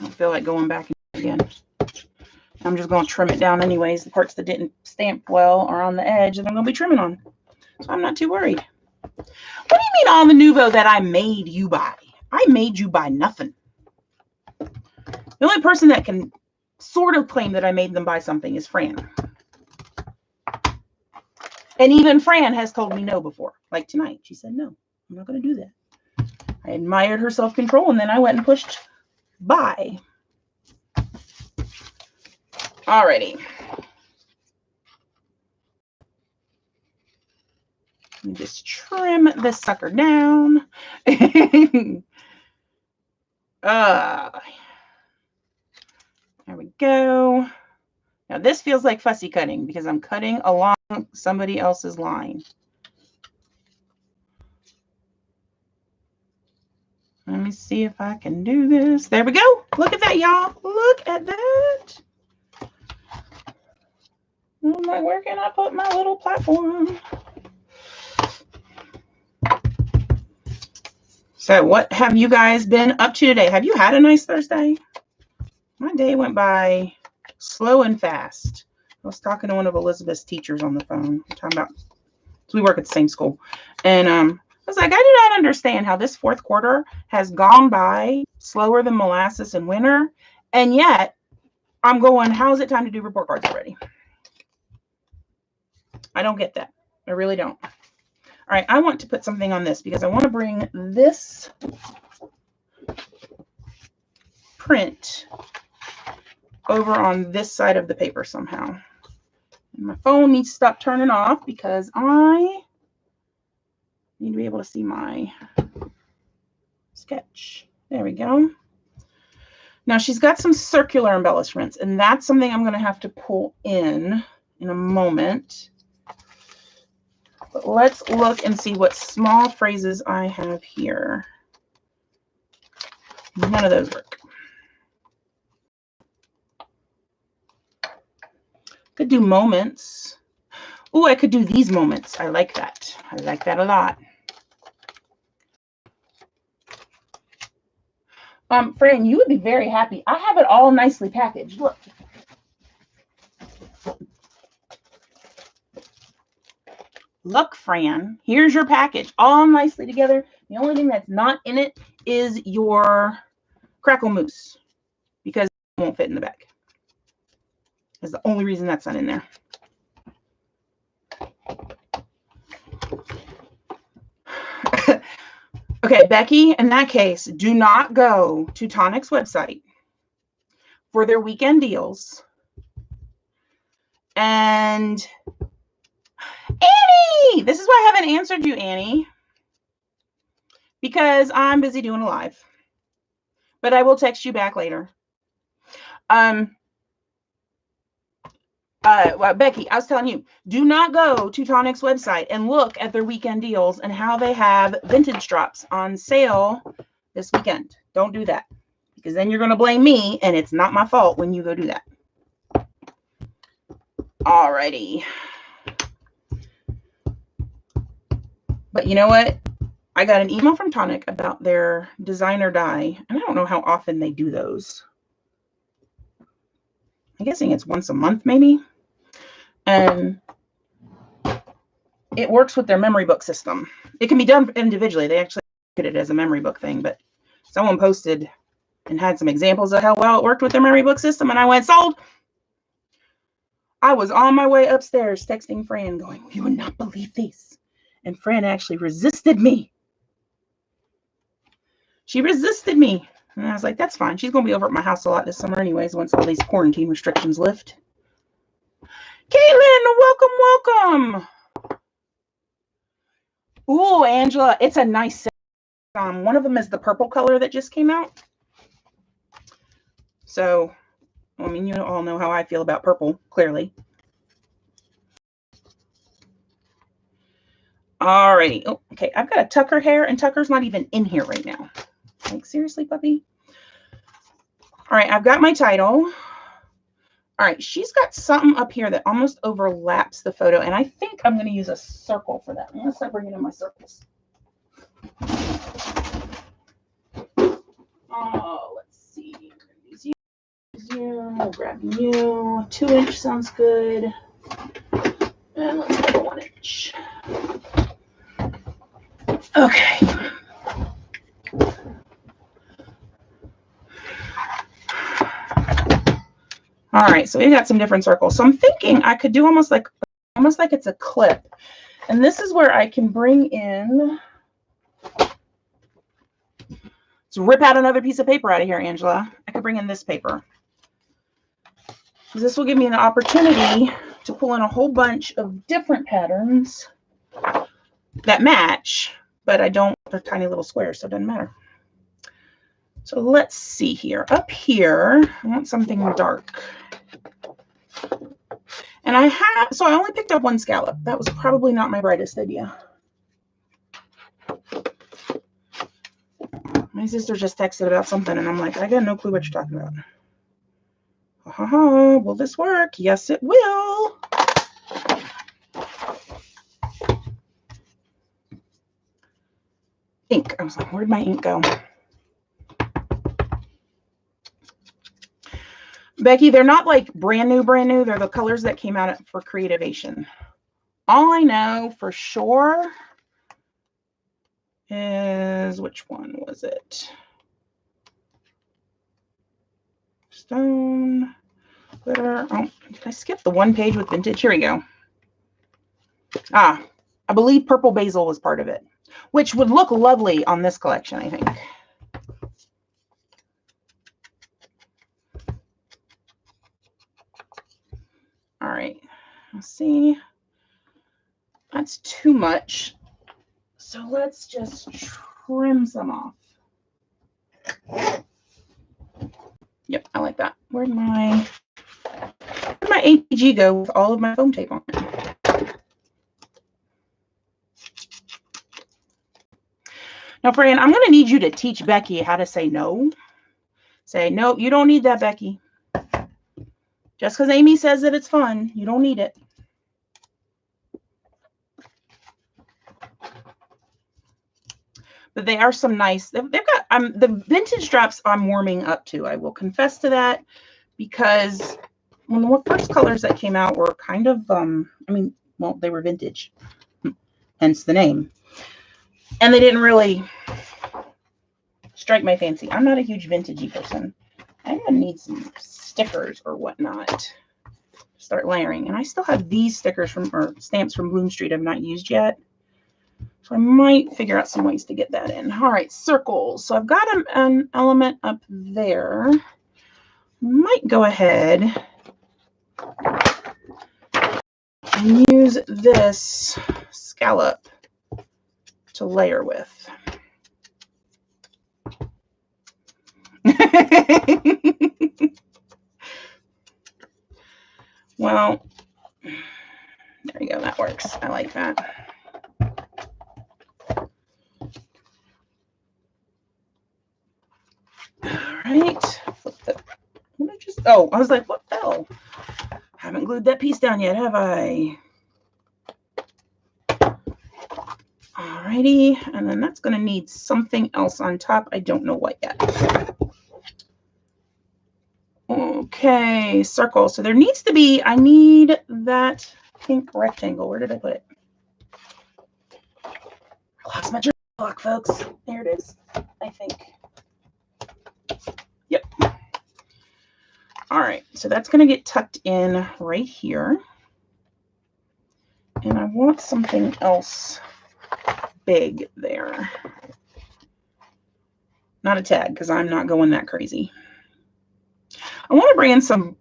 don't feel like going back again. I'm just going to trim it down anyways. The parts that didn't stamp well are on the edge that I'm going to be trimming on. So I'm not too worried. What do you mean all the nouveau that I made you buy? I made you buy nothing. The only person that can sort of claim that I made them buy something is Fran. And even Fran has told me no before. Like tonight, she said, no, I'm not going to do that. I admired her self-control, and then I went and pushed buy. Alrighty. Let me just trim this sucker down. There we go. Now this feels like fussy cutting because I'm cutting along somebody else's line. Let me see if I can do this. There we go. Look at that, y'all. Look at that. I'm like, where can I put my little platform? So what have you guys been up to today? Have you had a nice Thursday? My day went by slow and fast. I was talking to one of Elizabeth's teachers on the phone. Talking about, so we work at the same school. And I was like, I do not understand how this fourth quarter has gone by slower than molasses in winter. And yet I'm going, how is it time to do report cards already? I don't get that. I really don't. All right, I want to put something on this because I want to bring this print over on this side of the paper somehow. And my phone needs to stop turning off because I need to be able to see my sketch. There we go. Now she's got some circular embellishments, and that's something I'm going to have to pull in a moment. But let's look and see what small phrases I have here. None of those work. Could do moments. Oh, I could do these moments. I like that. I like that a lot. Fran, you would be very happy. I have it all nicely packaged. Look. Look, Fran, here's your package, all nicely together. The only thing that's not in it is your crackle mousse because it won't fit in the bag. That's the only reason that's not in there. Okay, Becky, in that case, do not go to Tonic's website for their weekend deals. And Annie, this is why I haven't answered you, Annie, because I'm busy doing a live, but I will text you back later. Well, Becky, I was telling you, do not go to Tonic's website and look at their weekend deals and how they have vintage drops on sale this weekend. Don't do that, because then you're going to blame me, and it's not my fault when you go do that. Alrighty. But you know what? I got an email from Tonic about their designer die, and I don't know how often they do those. I'm guessing it's once a month, maybe. And it works with their memory book system. It can be done individually. They actually did it as a memory book thing, but someone posted and had some examples of how well it worked with their memory book system, and I went, sold. I was on my way upstairs texting Fran going, you would not believe this. And Fran actually resisted me. She resisted me. And I was like, that's fine. She's going to be over at my house a lot this summer anyways, once all these quarantine restrictions lift. Caitlin, welcome. Ooh, Angela, it's a nice set. One of them is the purple color that just came out. So, I mean, you all know how I feel about purple, clearly. Alrighty. Oh, okay. I've got a Tucker hair, and Tucker's not even in here right now. Like, seriously, puppy? All right, I've got my title. All right, she's got something up here that almost overlaps the photo, and I think I'm going to use a circle for that. I'm going to start bringing in my circles. Oh, let's see. you. We'll grab you. 2-inch sounds good. And let's go 1-inch. Okay. All right, so we got some different circles. So I'm thinking I could do almost like it's a clip. And this is where I can bring in, let's rip out another piece of paper out of here, Angela. I could bring in this paper. This will give me an opportunity to pull in a whole bunch of different patterns that match, but I don't, they're tiny little squares, so it doesn't matter. So let's see here. Up here, I want something dark. And I only picked up one scallop. That was probably not my brightest idea. My sister just texted about something, and I'm like, I got no clue what you're talking about. Will this work? Yes, it will. Ink. I was like, where'd my ink go? Becky, they're not like brand new. They're the colors that came out for Creativation. All I know for sure is, which one was it? Stone, glitter. Oh, did I skip the one page with vintage? Here we go. I believe purple basil was part of it, which would look lovely on this collection, I think. All right, let's see. That's too much. So let's just trim some off. Yep, I like that. Where'd my ATG go with all of my foam tape on it? Now, Fran, I'm going to need you to teach Becky how to say no. Say, no, you don't need that, Becky. Just because Amy says that it's fun, you don't need it. But they are some nice, they've got, the vintage drops I'm warming up to. I will confess to that, because when the first colors that came out were kind of, well, they were vintage, hence the name. And they didn't really strike my fancy. I'm not a huge vintagey person. I'm going to need some stickers or whatnot to start layering. And I still have these stickers or stamps from Bloom Street I've not used yet. So I might figure out some ways to get that in. All right, circles. So I've got an element up there. Might go ahead and use this scallop to layer with. Well, there you go. That works. I like that. All right. Flip that. Oh, I was like, what fell? Haven't glued that piece down yet, have I? Alrighty, and then that's going to need something else on top. I don't know what yet. Okay, circle. So there needs to be, I need that pink rectangle. Where did I put it? I lost my journal block, folks. There it is, I think. Yep. All right, so that's going to get tucked in right here. And I want something else big there. Not a tag, because I'm not going that crazy. I want to bring in some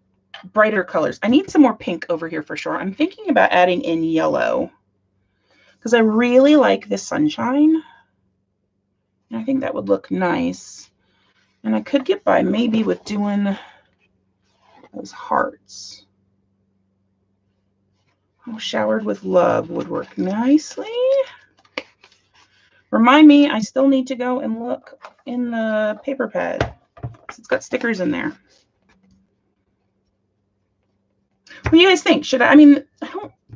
brighter colors. I need some more pink over here for sure. I'm thinking about adding in yellow because I really like this sunshine. And I think that would look nice. And I could get by maybe with doing those hearts. Oh, showered with love would work nicely. Remind me, I still need to go and look in the paper pad. It's got stickers in there. What do you guys think? Should I mean,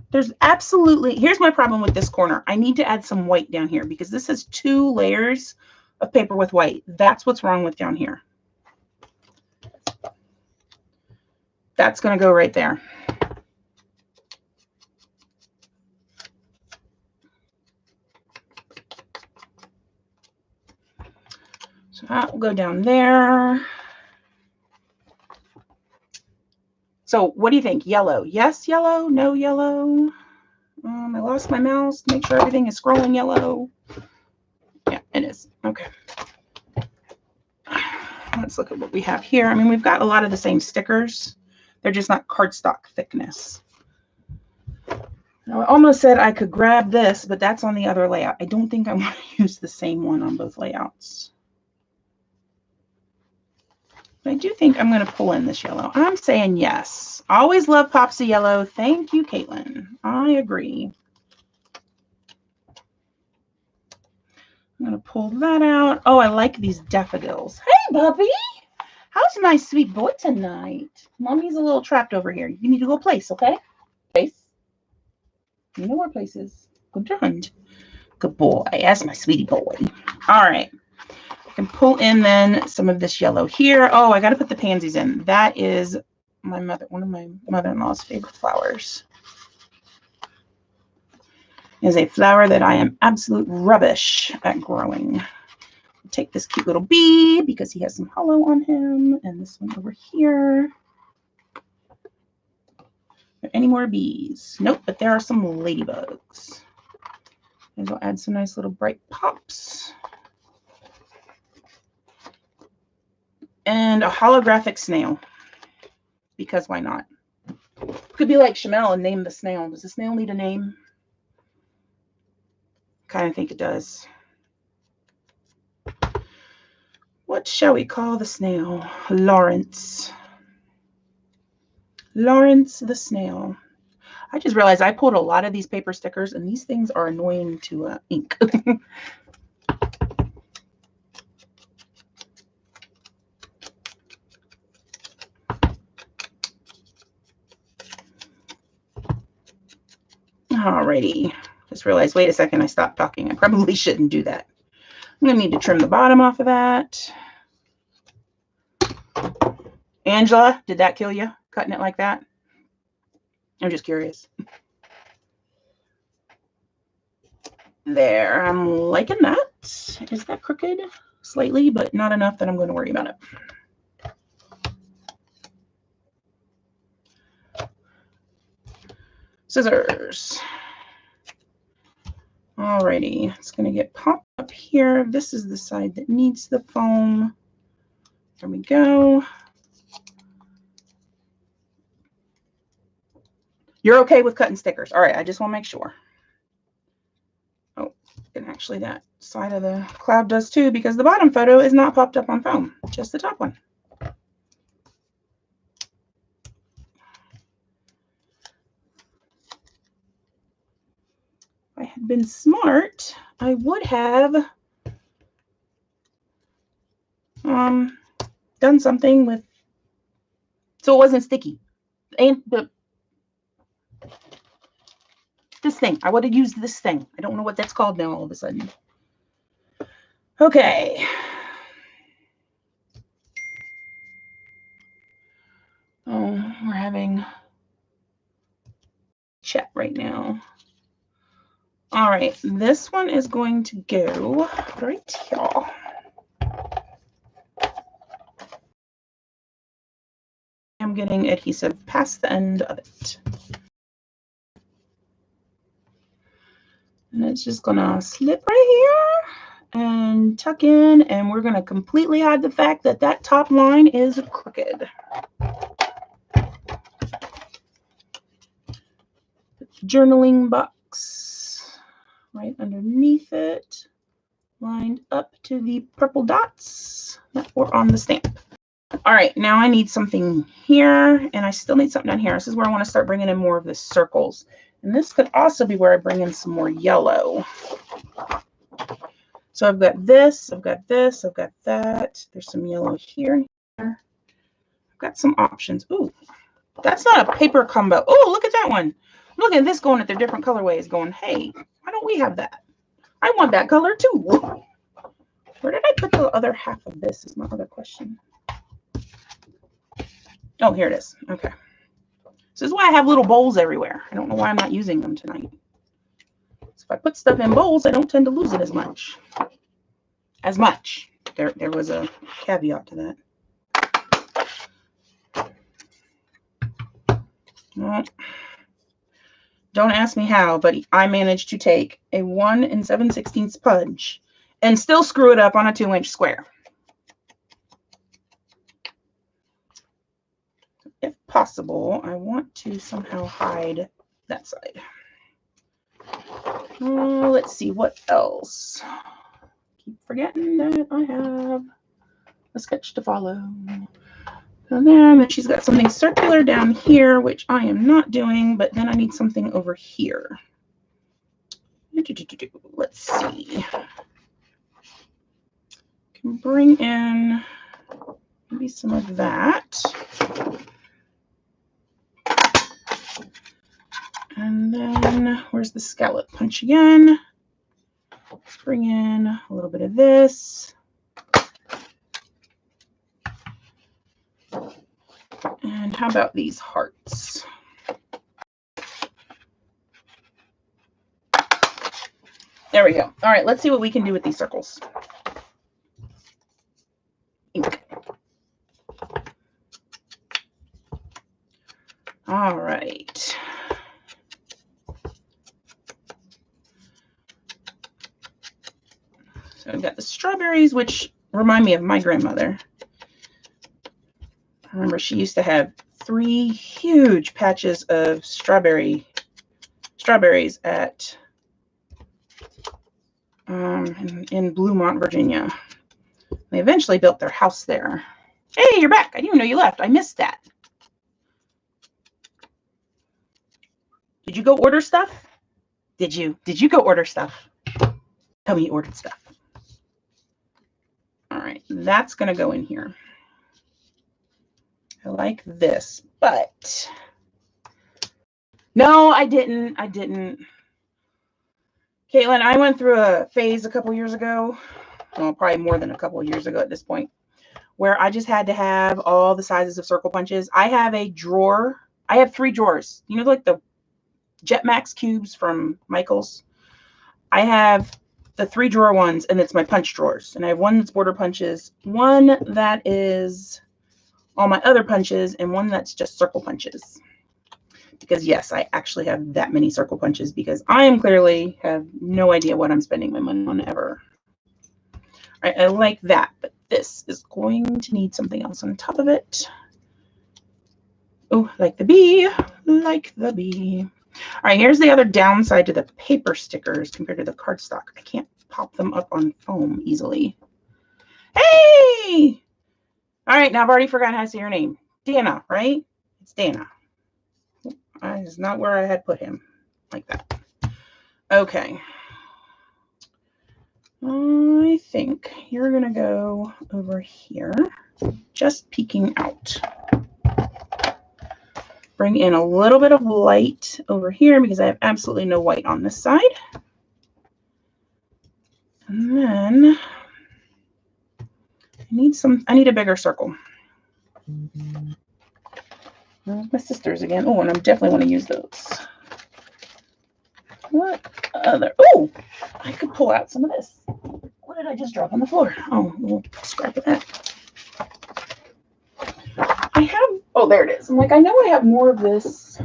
there's absolutely, here's my problem with this corner. I need to add some white down here because this has 2 layers of paper with white. That's what's wrong with down here. That's going to go right there. So that will go down there. So what do you think? Yellow? Yes, yellow? No, yellow? I lost my mouse to make sure everything is scrolling yellow. Yeah, it is. Okay. Let's look at what we have here. I mean, we've got a lot of the same stickers. They're just not cardstock thickness. Now, I almost said I could grab this, but that's on the other layout. I don't think I want to use the same one on both layouts. But I do think I'm going to pull in this yellow. I'm saying yes. Always love pops of yellow. Thank you, Caitlin. I agree. I'm going to pull that out. Oh, I like these daffodils. Hey, Bubby. How's my sweet boy tonight? Mommy's a little trapped over here. You need to go place, okay? Place. You know where place is. Good hunt. Good boy. That's my sweetie boy. All right. I can pull in then some of this yellow here. Oh, I got to put the pansies in. That is one of my mother-in-law's favorite flowers. It is a flower that I am absolute rubbish at growing. I'll take this cute little bee because he has some hollow on him, and this one over here. Are there any more bees? Nope, but there are some ladybugs. And I'll add some nice little bright pops. And a holographic snail, because why not? Could be like Shamel and name the snail. Does the snail need a name? Kind of think it does. What shall we call the snail? Lawrence. Lawrence the snail. I just realized I pulled a lot of these paper stickers, and these things are annoying to ink. Alrighty. Just realized, wait a second, I stopped talking. I probably shouldn't do that. I'm going to need to trim the bottom off of that. Angela, did that kill you, cutting it like that? I'm just curious. There, I'm liking that. Is that crooked? Slightly, but not enough that I'm going to worry about it. Scissors. Alrighty, it's going to get popped up here. This is the side that needs the foam. There we go. You're okay with cutting stickers. All right, I just want to make sure. Oh, and actually that side of the cloud does too, because the bottom photo is not popped up on foam, just the top one. If I had been smart, I would have done something with, so it wasn't sticky. And this thing, I would have used this thing. I don't know what that's called now all of a sudden. Okay. Oh, we're having chat right now. All right, this one is going to go right here. I'm getting adhesive past the end of it. And it's just gonna slip right here and tuck in, and we're gonna completely hide the fact that that top line is crooked. Journaling box right underneath it, lined up to the purple dots that were on the stamp. All right, now I need something here, and I still need something down here. This is where I want to start bringing in more of the circles. And this could also be where I bring in some more yellow. So I've got this, I've got this, I've got that. There's some yellow here. I've got some options. Ooh, that's not a paper combo. Oh, look at that one. Look at this going at their different colorways going, hey, why don't we have that? I want that color too. Where did I put the other half of this is my other question. Oh, here it is. Okay. This is why I have little bowls everywhere. I don't know why I'm not using them tonight. So if I put stuff in bowls, I don't tend to lose it as much. There was a caveat to that. Well, don't ask me how, but I managed to take a 1 7/16 punch and still screw it up on a 2-inch square. If possible, I want to somehow hide that side. Let's see what else. Keep forgetting that I have a sketch to follow. And then she's got something circular down here, which I am not doing, but then I need something over here. Let's see. Can bring in maybe some of that. And then where's the scallop punch again? Let's bring in a little bit of this. And how about these hearts? There we go. All right, let's see what we can do with these circles. Ink. All right. So we've got the strawberries, which remind me of my grandmother. I remember she used to have 3 huge patches of strawberries at in Bluemont, Virginia. They eventually built their house there. Hey, you're back. I didn't even know you left. I missed that. Did you go order stuff? Did you go order stuff? Tell me you ordered stuff. All right, that's going to go in here. I like this, but no, I didn't. Caitlin, I went through a phase a couple years ago, well, probably more than a couple of years ago at this point, where I just had to have all the sizes of circle punches. I have a drawer. I have 3 drawers. You know, like the Jetmax cubes from Michaels? I have the 3 drawer ones, and it's my punch drawers. And I have one that's border punches, one that is all my other punches, and one that's just circle punches. Because yes, I actually have that many circle punches because I am clearly have no idea what I'm spending my money on ever. All right, I like that, but this is going to need something else on top of it. Oh, like the bee, like the bee. All right, here's the other downside to the paper stickers compared to the cardstock. I can't pop them up on foam easily. Hey! All right, now I've already forgotten how to say your name. Dana, right? It's Dana. That is not where I had put him. Like that. Okay. I think you're going to go over here, just peeking out. Bring in a little bit of light over here because I have absolutely no white on this side. And then I need a bigger circle. My sisters again. Oh, and I definitely want to use those. What other? Oh, I could pull out some of this. What did I just drop on the floor? Oh, a little scrap of that. I have, oh, there it is. I'm like, I know I have more of this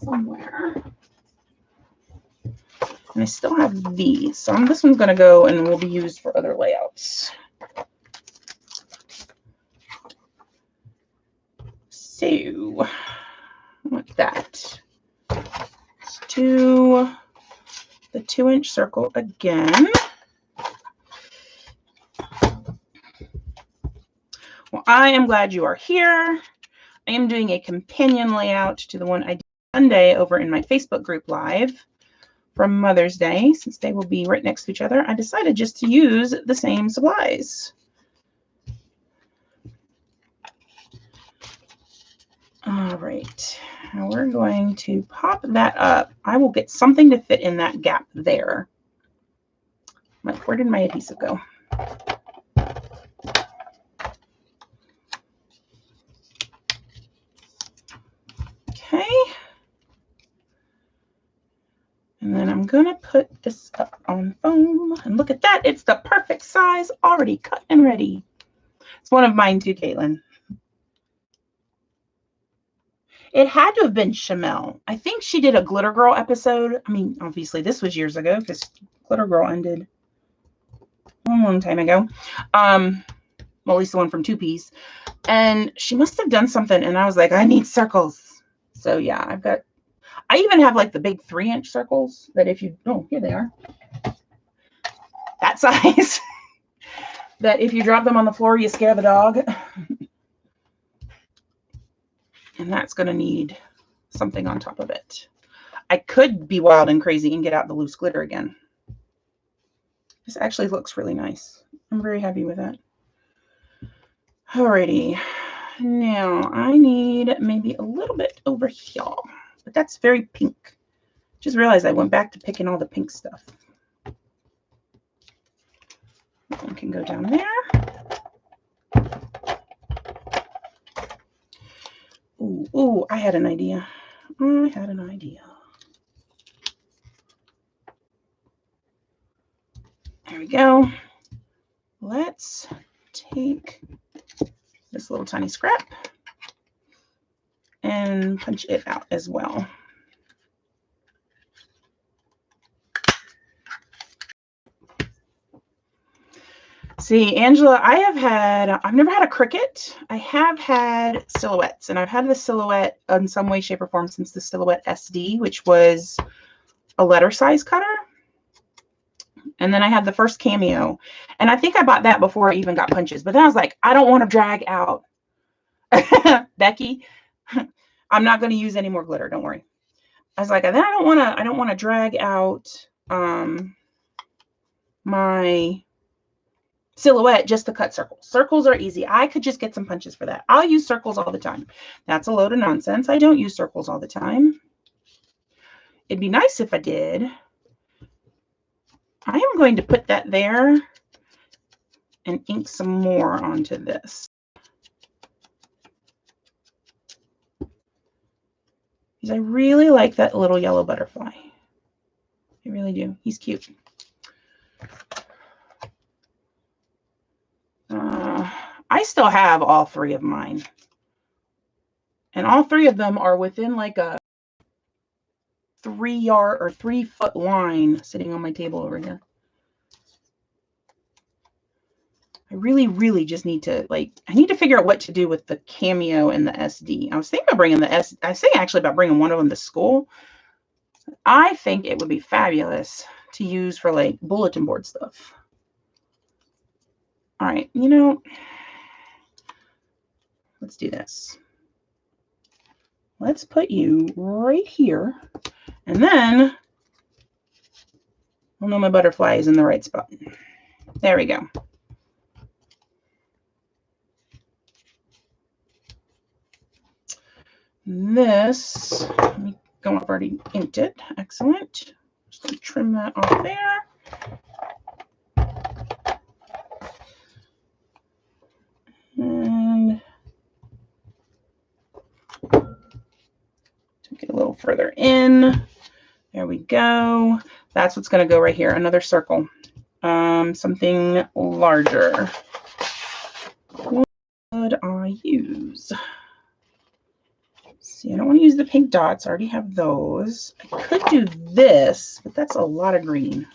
somewhere. And I still have these. So this one's going to go and will be used for other layouts. So, like that. Let's do the 2-inch circle again. Well, I am glad you are here. I am doing a companion layout to the one I did Sunday over in my Facebook group live from Mother's Day. Since they will be right next to each other, I decided just to use the same supplies. All right, now we're going to pop that up. I will get something to fit in that gap there. Where did my adhesive go? gonna put this up on foam, and look at that. It's the perfect size, already cut and ready. It's one of mine too, Caitlin. It had to have been Chamel. I think she did a Glitter Girl episode. I mean, obviously this was years ago because Glitter Girl ended a long time ago. Well, at least the one from 2Piece. And she must have done something, and I was like, I need circles. So yeah, I even have like the big 3-inch circles that if you, oh, here they are. That size. That if you drop them on the floor, you scare the dog. And that's going to need something on top of it. I could be wild and crazy and get out the loose glitter again. This actually looks really nice. I'm very happy with that. Alrighty. Now I need maybe a little bit over here, but that's very pink. Just realized I went back to picking all the pink stuff. That one can go down there. Ooh, I had an idea. There we go. Let's take this little tiny scrap and punch it out as well. See, Angela, I've never had a Cricut. I have had silhouettes, and I've had the silhouette in some way, shape, or form since the Silhouette SD, which was a letter size cutter. And then I had the first Cameo, and I think I bought that before I even got punches. But then I was like, I don't want to drag out. Becky, I'm not going to use any more glitter. Don't worry. I was like, and then I don't want to drag out my silhouette just to cut circles. Circles are easy. I could just get some punches for that. I'll use circles all the time. That's a load of nonsense. I don't use circles all the time. It'd be nice if I did. I am going to put that there and ink some more onto this. Because I really like that little yellow butterfly. I really do. He's cute. I still have all 3 of mine. And all 3 of them are within like a 3-yard or 3-foot line sitting on my table over here. I really just need to I need to figure out what to do with the Cameo and the SD. I was thinking about bringing the I was thinking actually about bringing one of them to school. I think it would be fabulous to use for like bulletin board stuff. All right, you know, let's do this. Let's put you right here, and then I'll know my butterfly is in the right spot. There we go. This, let me go, I've already inked it. Excellent. Just going to trim that off there. And take it a little further in. There we go. That's what's going to go right here. Another circle. Something larger. What would I use? See, I don't want to use the pink dots. I already have those. I could do this, but that's a lot of green.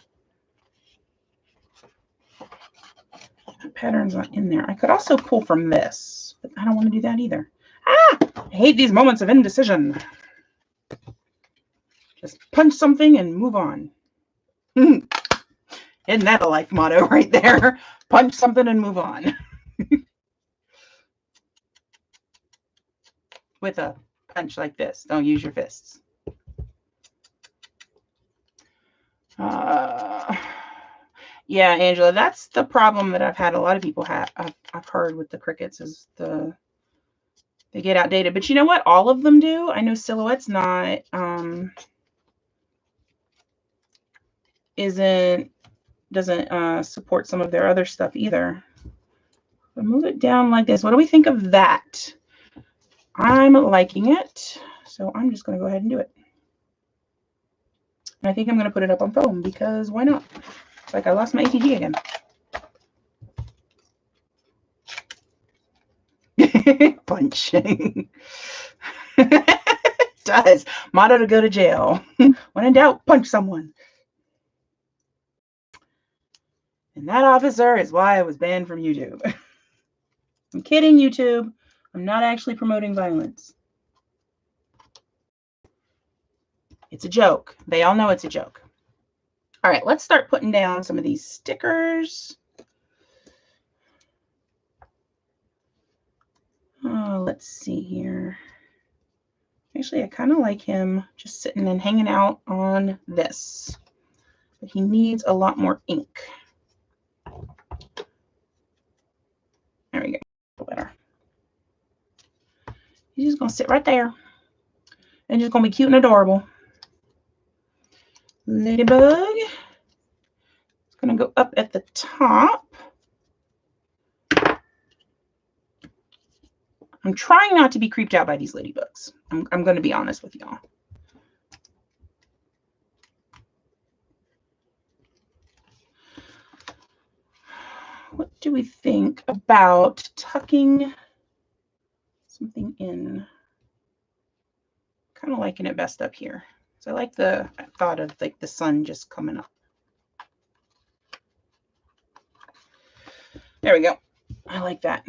That pattern's not in there. I could also pull from this, but I don't want to do that either. Ah! I hate these moments of indecision. Just punch something and move on. Isn't that a life motto right there? Punch something and move on. With a punch like this. Don't use your fists. Yeah, Angela, that's the problem that I've had. A lot of people have. I've heard with the Cricuts is they get outdated. But you know what? All of them do. I know Silhouette's not doesn't support some of their other stuff either. But move it down like this. What do we think of that? I'm liking it, so I'm just going to go ahead and do it. I think I'm going to put it up on foam because why not? It's like I lost my ATG again. Punch. Does. Motto to go to jail. When in doubt, punch someone. And that officer is why I was banned from YouTube. I'm kidding, YouTube. I'm not actually promoting violence. It's a joke. They all know it's a joke. All right, let's start putting down some of these stickers. Oh, let's see here. Actually, I kind of like him just sitting and hanging out on this. But he needs a lot more ink. There we go. Better. He's just going to sit right there. And just going to be cute and adorable. Ladybug. It's going to go up at the top. I'm trying not to be creeped out by these ladybugs. I'm going to be honest with y'all. What do we think about tucking something in? Kind of liking it best up here. So I like the thought of like the sun just coming up. There we go. I like that.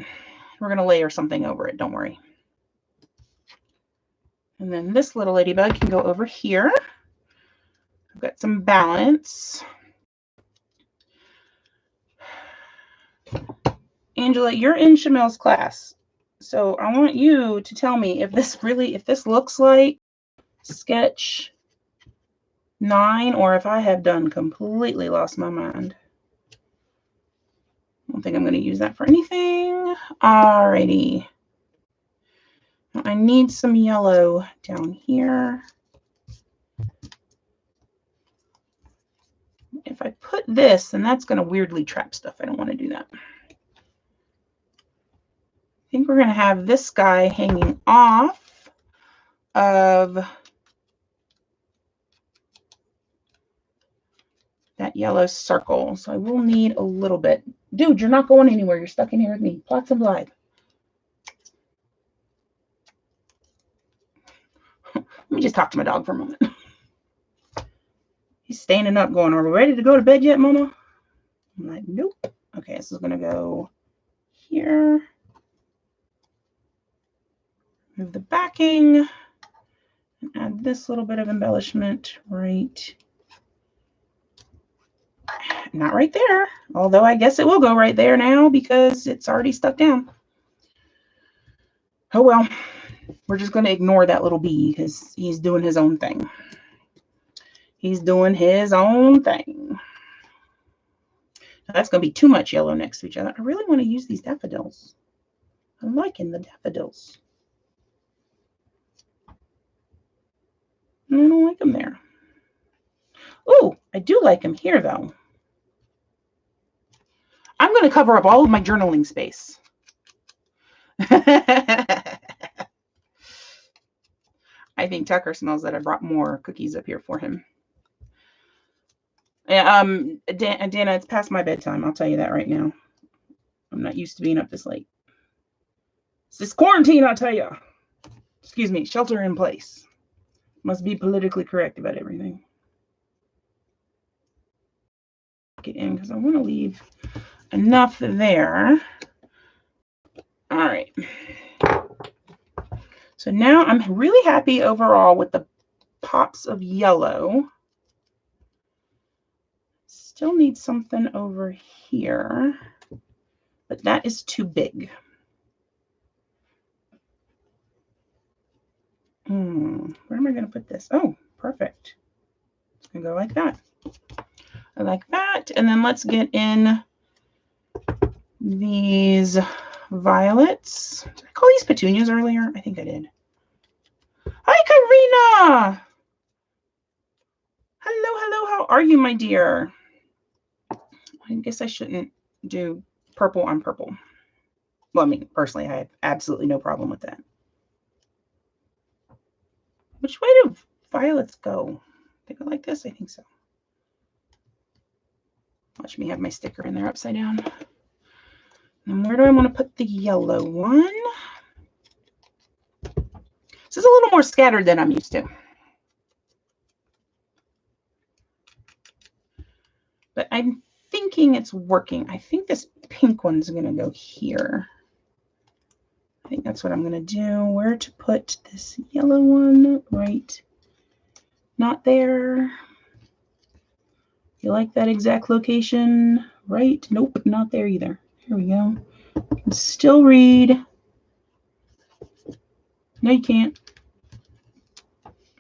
We're going to layer something over it. Don't worry. And then this little ladybug can go over here. I've got some balance. Angela, you're in Shamel's class. So I want you to tell me if this looks like sketch 9 or if I have done completely lost my mind. I don't think I'm going to use that for anything. Alrighty. I need some yellow down here. If I put this, then that's going to weirdly trap stuff. I don't want to do that. I think we're going to have this guy hanging off of that yellow circle. So I will need a little bit. Dude, you're not going anywhere. You're stuck in here with me. Plots and Blythe. Let me just talk to my dog for a moment. He's standing up going, are we ready to go to bed yet, Mama? I'm like, nope. Okay, this is going to go here. Move the backing. And add this little bit of embellishment right. Not right there. Although I guess it will go right there now because it's already stuck down. Oh well. We're just going to ignore that little bee because he's doing his own thing. He's doing his own thing. Now, that's going to be too much yellow next to each other. I really want to use these daffodils. I'm liking the daffodils. I don't like them there. Oh, I do like them here, though. I'm going to cover up all of my journaling space. I think Tucker smells that I brought more cookies up here for him. Dana, it's past my bedtime. I'll tell you that right now. I'm not used to being up this late. It's this quarantine, I'll tell you. Excuse me, shelter in place. Must be politically correct about everything. Get in because I want to leave enough there. All right. So now I'm really happy overall with the pops of yellow. Still need something over here, but that is too big. Where am I going to put this? Oh, perfect. It's going to go like that. I like that. And then let's get in these violets. Did I call these petunias earlier? I think I did. Hi, Karina. Hello, hello. How are you, my dear? I guess I shouldn't do purple on purple. Well, I mean, personally, I have absolutely no problem with that. Which way do violets go? They go like this? I think so. Watch me have my sticker in there upside down. And where do I want to put the yellow one? This is a little more scattered than I'm used to. But I'm thinking it's working. I think this pink one's going to go here. I think that's what I'm going to do. Where to put this yellow one? Right. Not there. You like that exact location? Right? Nope, not there either. Here we go. You can still read. No, you can't.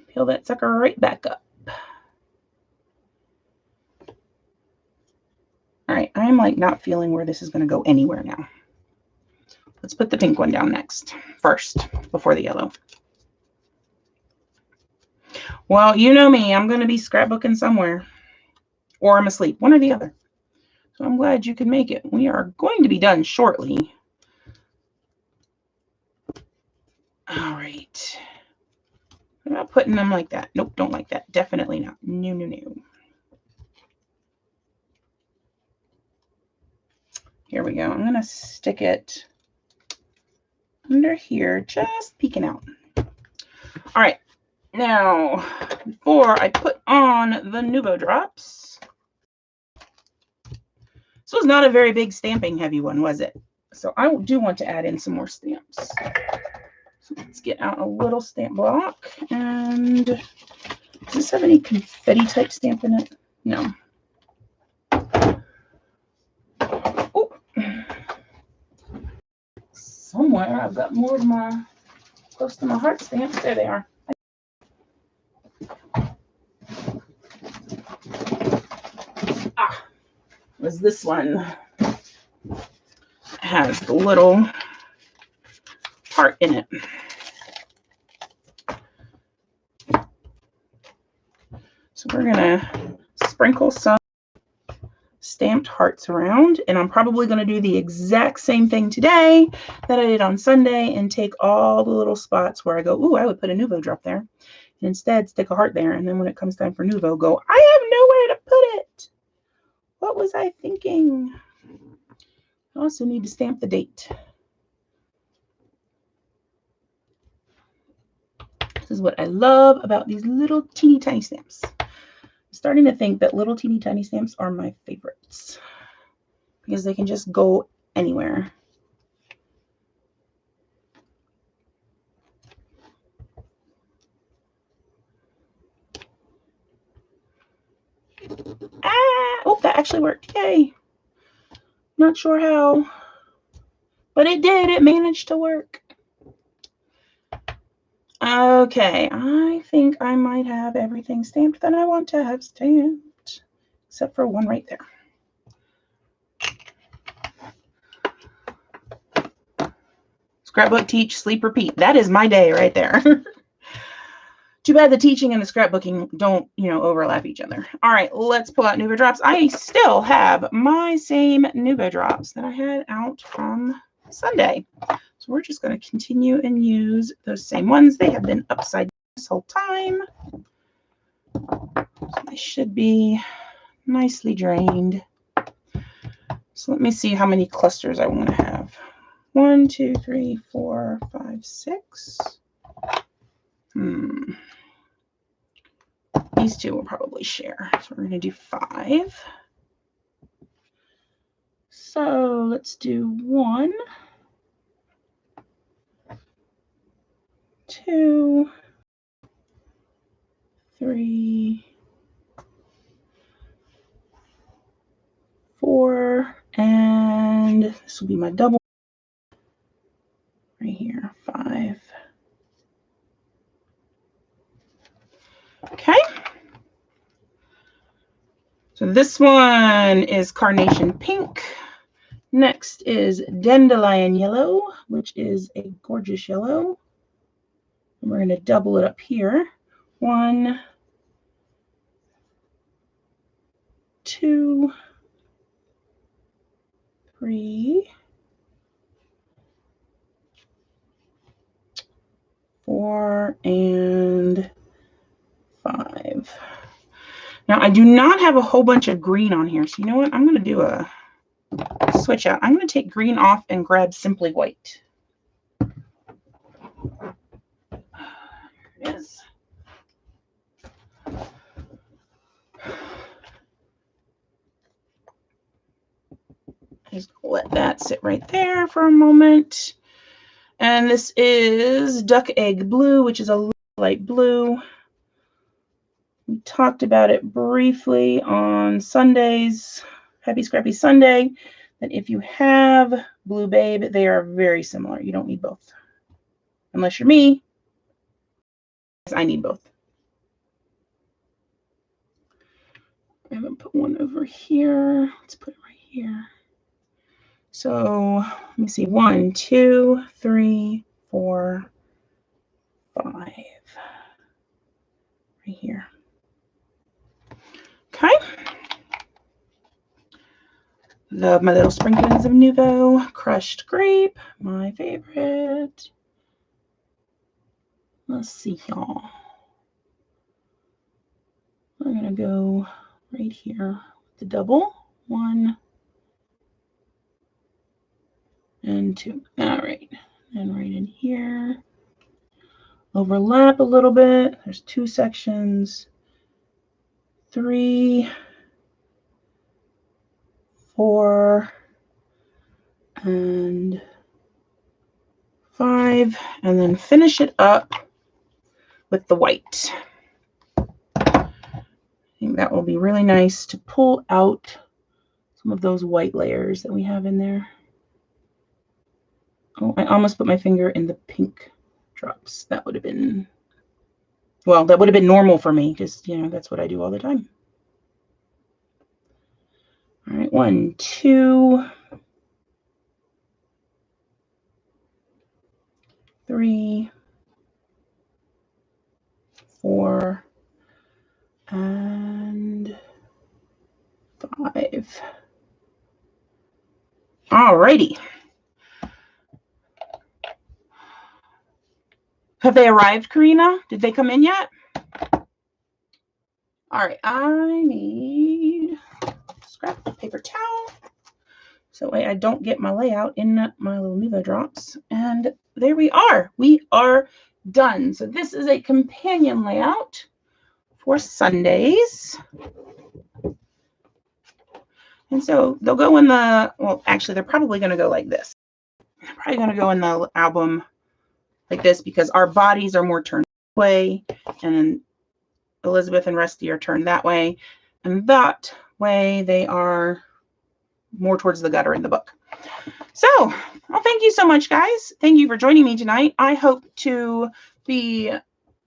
Peel that sucker right back up. All right, I'm like not feeling where this is going to go anywhere now. Let's put the pink one down next, first, before the yellow. Well, you know me, I'm going to be scrapbooking somewhere, or I'm asleep, one or the other. So I'm glad you could make it. We are going to be done shortly. All right. What about putting them like that? Nope, don't like that. Definitely not. No, no, no. Here we go. I'm going to stick it under here, just peeking out. All right. Now, before I put on the Nuvo drops, this was not a very big stamping heavy one, was it? So I do want to add in some more stamps. So let's get out a little stamp block. And does this have any confetti type stamp in it? No. Oh. Somewhere I've got more of my close to my heart stamps. There they are. Was this one. It has the little heart in it. So we're gonna sprinkle some stamped hearts around, and I'm probably going to do the exact same thing today that I did on Sunday and take all the little spots where I go, ooh, I would put a Nuvo drop there, and instead stick a heart there, and then when it comes time for Nuvo, go, I have nowhere to put it. What was I thinking? I also need to stamp the date. This is what I love about these little teeny tiny stamps. I'm starting to think that little teeny tiny stamps are my favorites because they can just go anywhere. Oh, that actually worked. Yay. Not sure how, but it did. It managed to work. Okay, I think I might have everything stamped that I want to have stamped, except for one right there. Scrapbook, teach, sleep, repeat. That is my day right there. Too bad the teaching and the scrapbooking don't, overlap each other. All right, let's pull out Nuvo drops. I still have my same Nuvo drops that I had out from Sunday. So we're just going to continue and use those same ones. They have been upside down this whole time. So they should be nicely drained. So let me see how many clusters I want to have. 1, 2, 3, 4, 5, 6. These two will probably share. So we're going to do 5. So let's do 1, 2, 3, 4, and this will be my double right here, 5. Okay. So this one is Carnation Pink. Next is Dandelion Yellow, which is a gorgeous yellow. And we're going to double it up here. 1, 2, 3, 4, and 5. Now, I do not have a whole bunch of green on here, so you know what? I'm going to do a switch out. I'm going to take green off and grab Simply White. There it is. Just let that sit right there for a moment. And this is Duck Egg Blue, which is a light blue. We talked about it briefly on Sundays, Happy Scrappy Sunday, that if you have Blue Babe, they are very similar. You don't need both. Unless you're me. I need both. I haven't put one over here. Let's put it right here. So let me see. 1, 2, 3, 4, 5. Right here. Okay. Love my little sprinklings of Nouveau. Crushed grape, my favorite. Let's see, y'all. We're going to go right here with the double. 1 and 2. All right. And right in here. Overlap a little bit. There's 2 sections. 3, 4, and 5, and then finish it up with the white. I think that will be really nice to pull out some of those white layers that we have in there. Oh, I almost put my finger in the pink drops. That would have been, well, that would have been normal for me because, you know, that's what I do all the time. All right, 1, 2, 3, 4, and 5. Alrighty. Have they arrived, Karina? Did they come in yet? All right, I need scrap paper towel so I don't get my layout in my little Nouveau drops. And there we are. We are done. So this is a companion layout for Sundays. And so they'll go in the, well, actually, they're probably going to go like this. They're probably going to go in the album like this because our bodies are more turned this way, and then Elizabeth and Rusty are turned that way, and that way they are more towards the gutter in the book. So, well, thank you so much, guys. Thank you for joining me tonight. I hope to be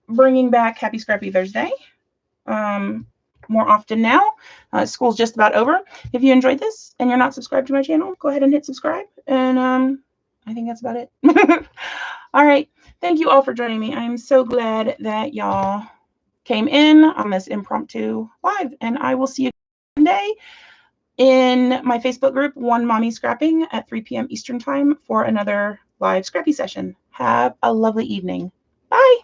bringing back Happy Scrappy Thursday more often now. School's just about over. If you enjoyed this and you're not subscribed to my channel, go ahead and hit subscribe. And I think that's about it. All right. Thank you all for joining me. I'm so glad that y'all came in on this impromptu live. And I will see you Monday in my Facebook group, One Mommy Scrapping, at 3 p.m. Eastern Time for another live Scrappy session. Have a lovely evening. Bye.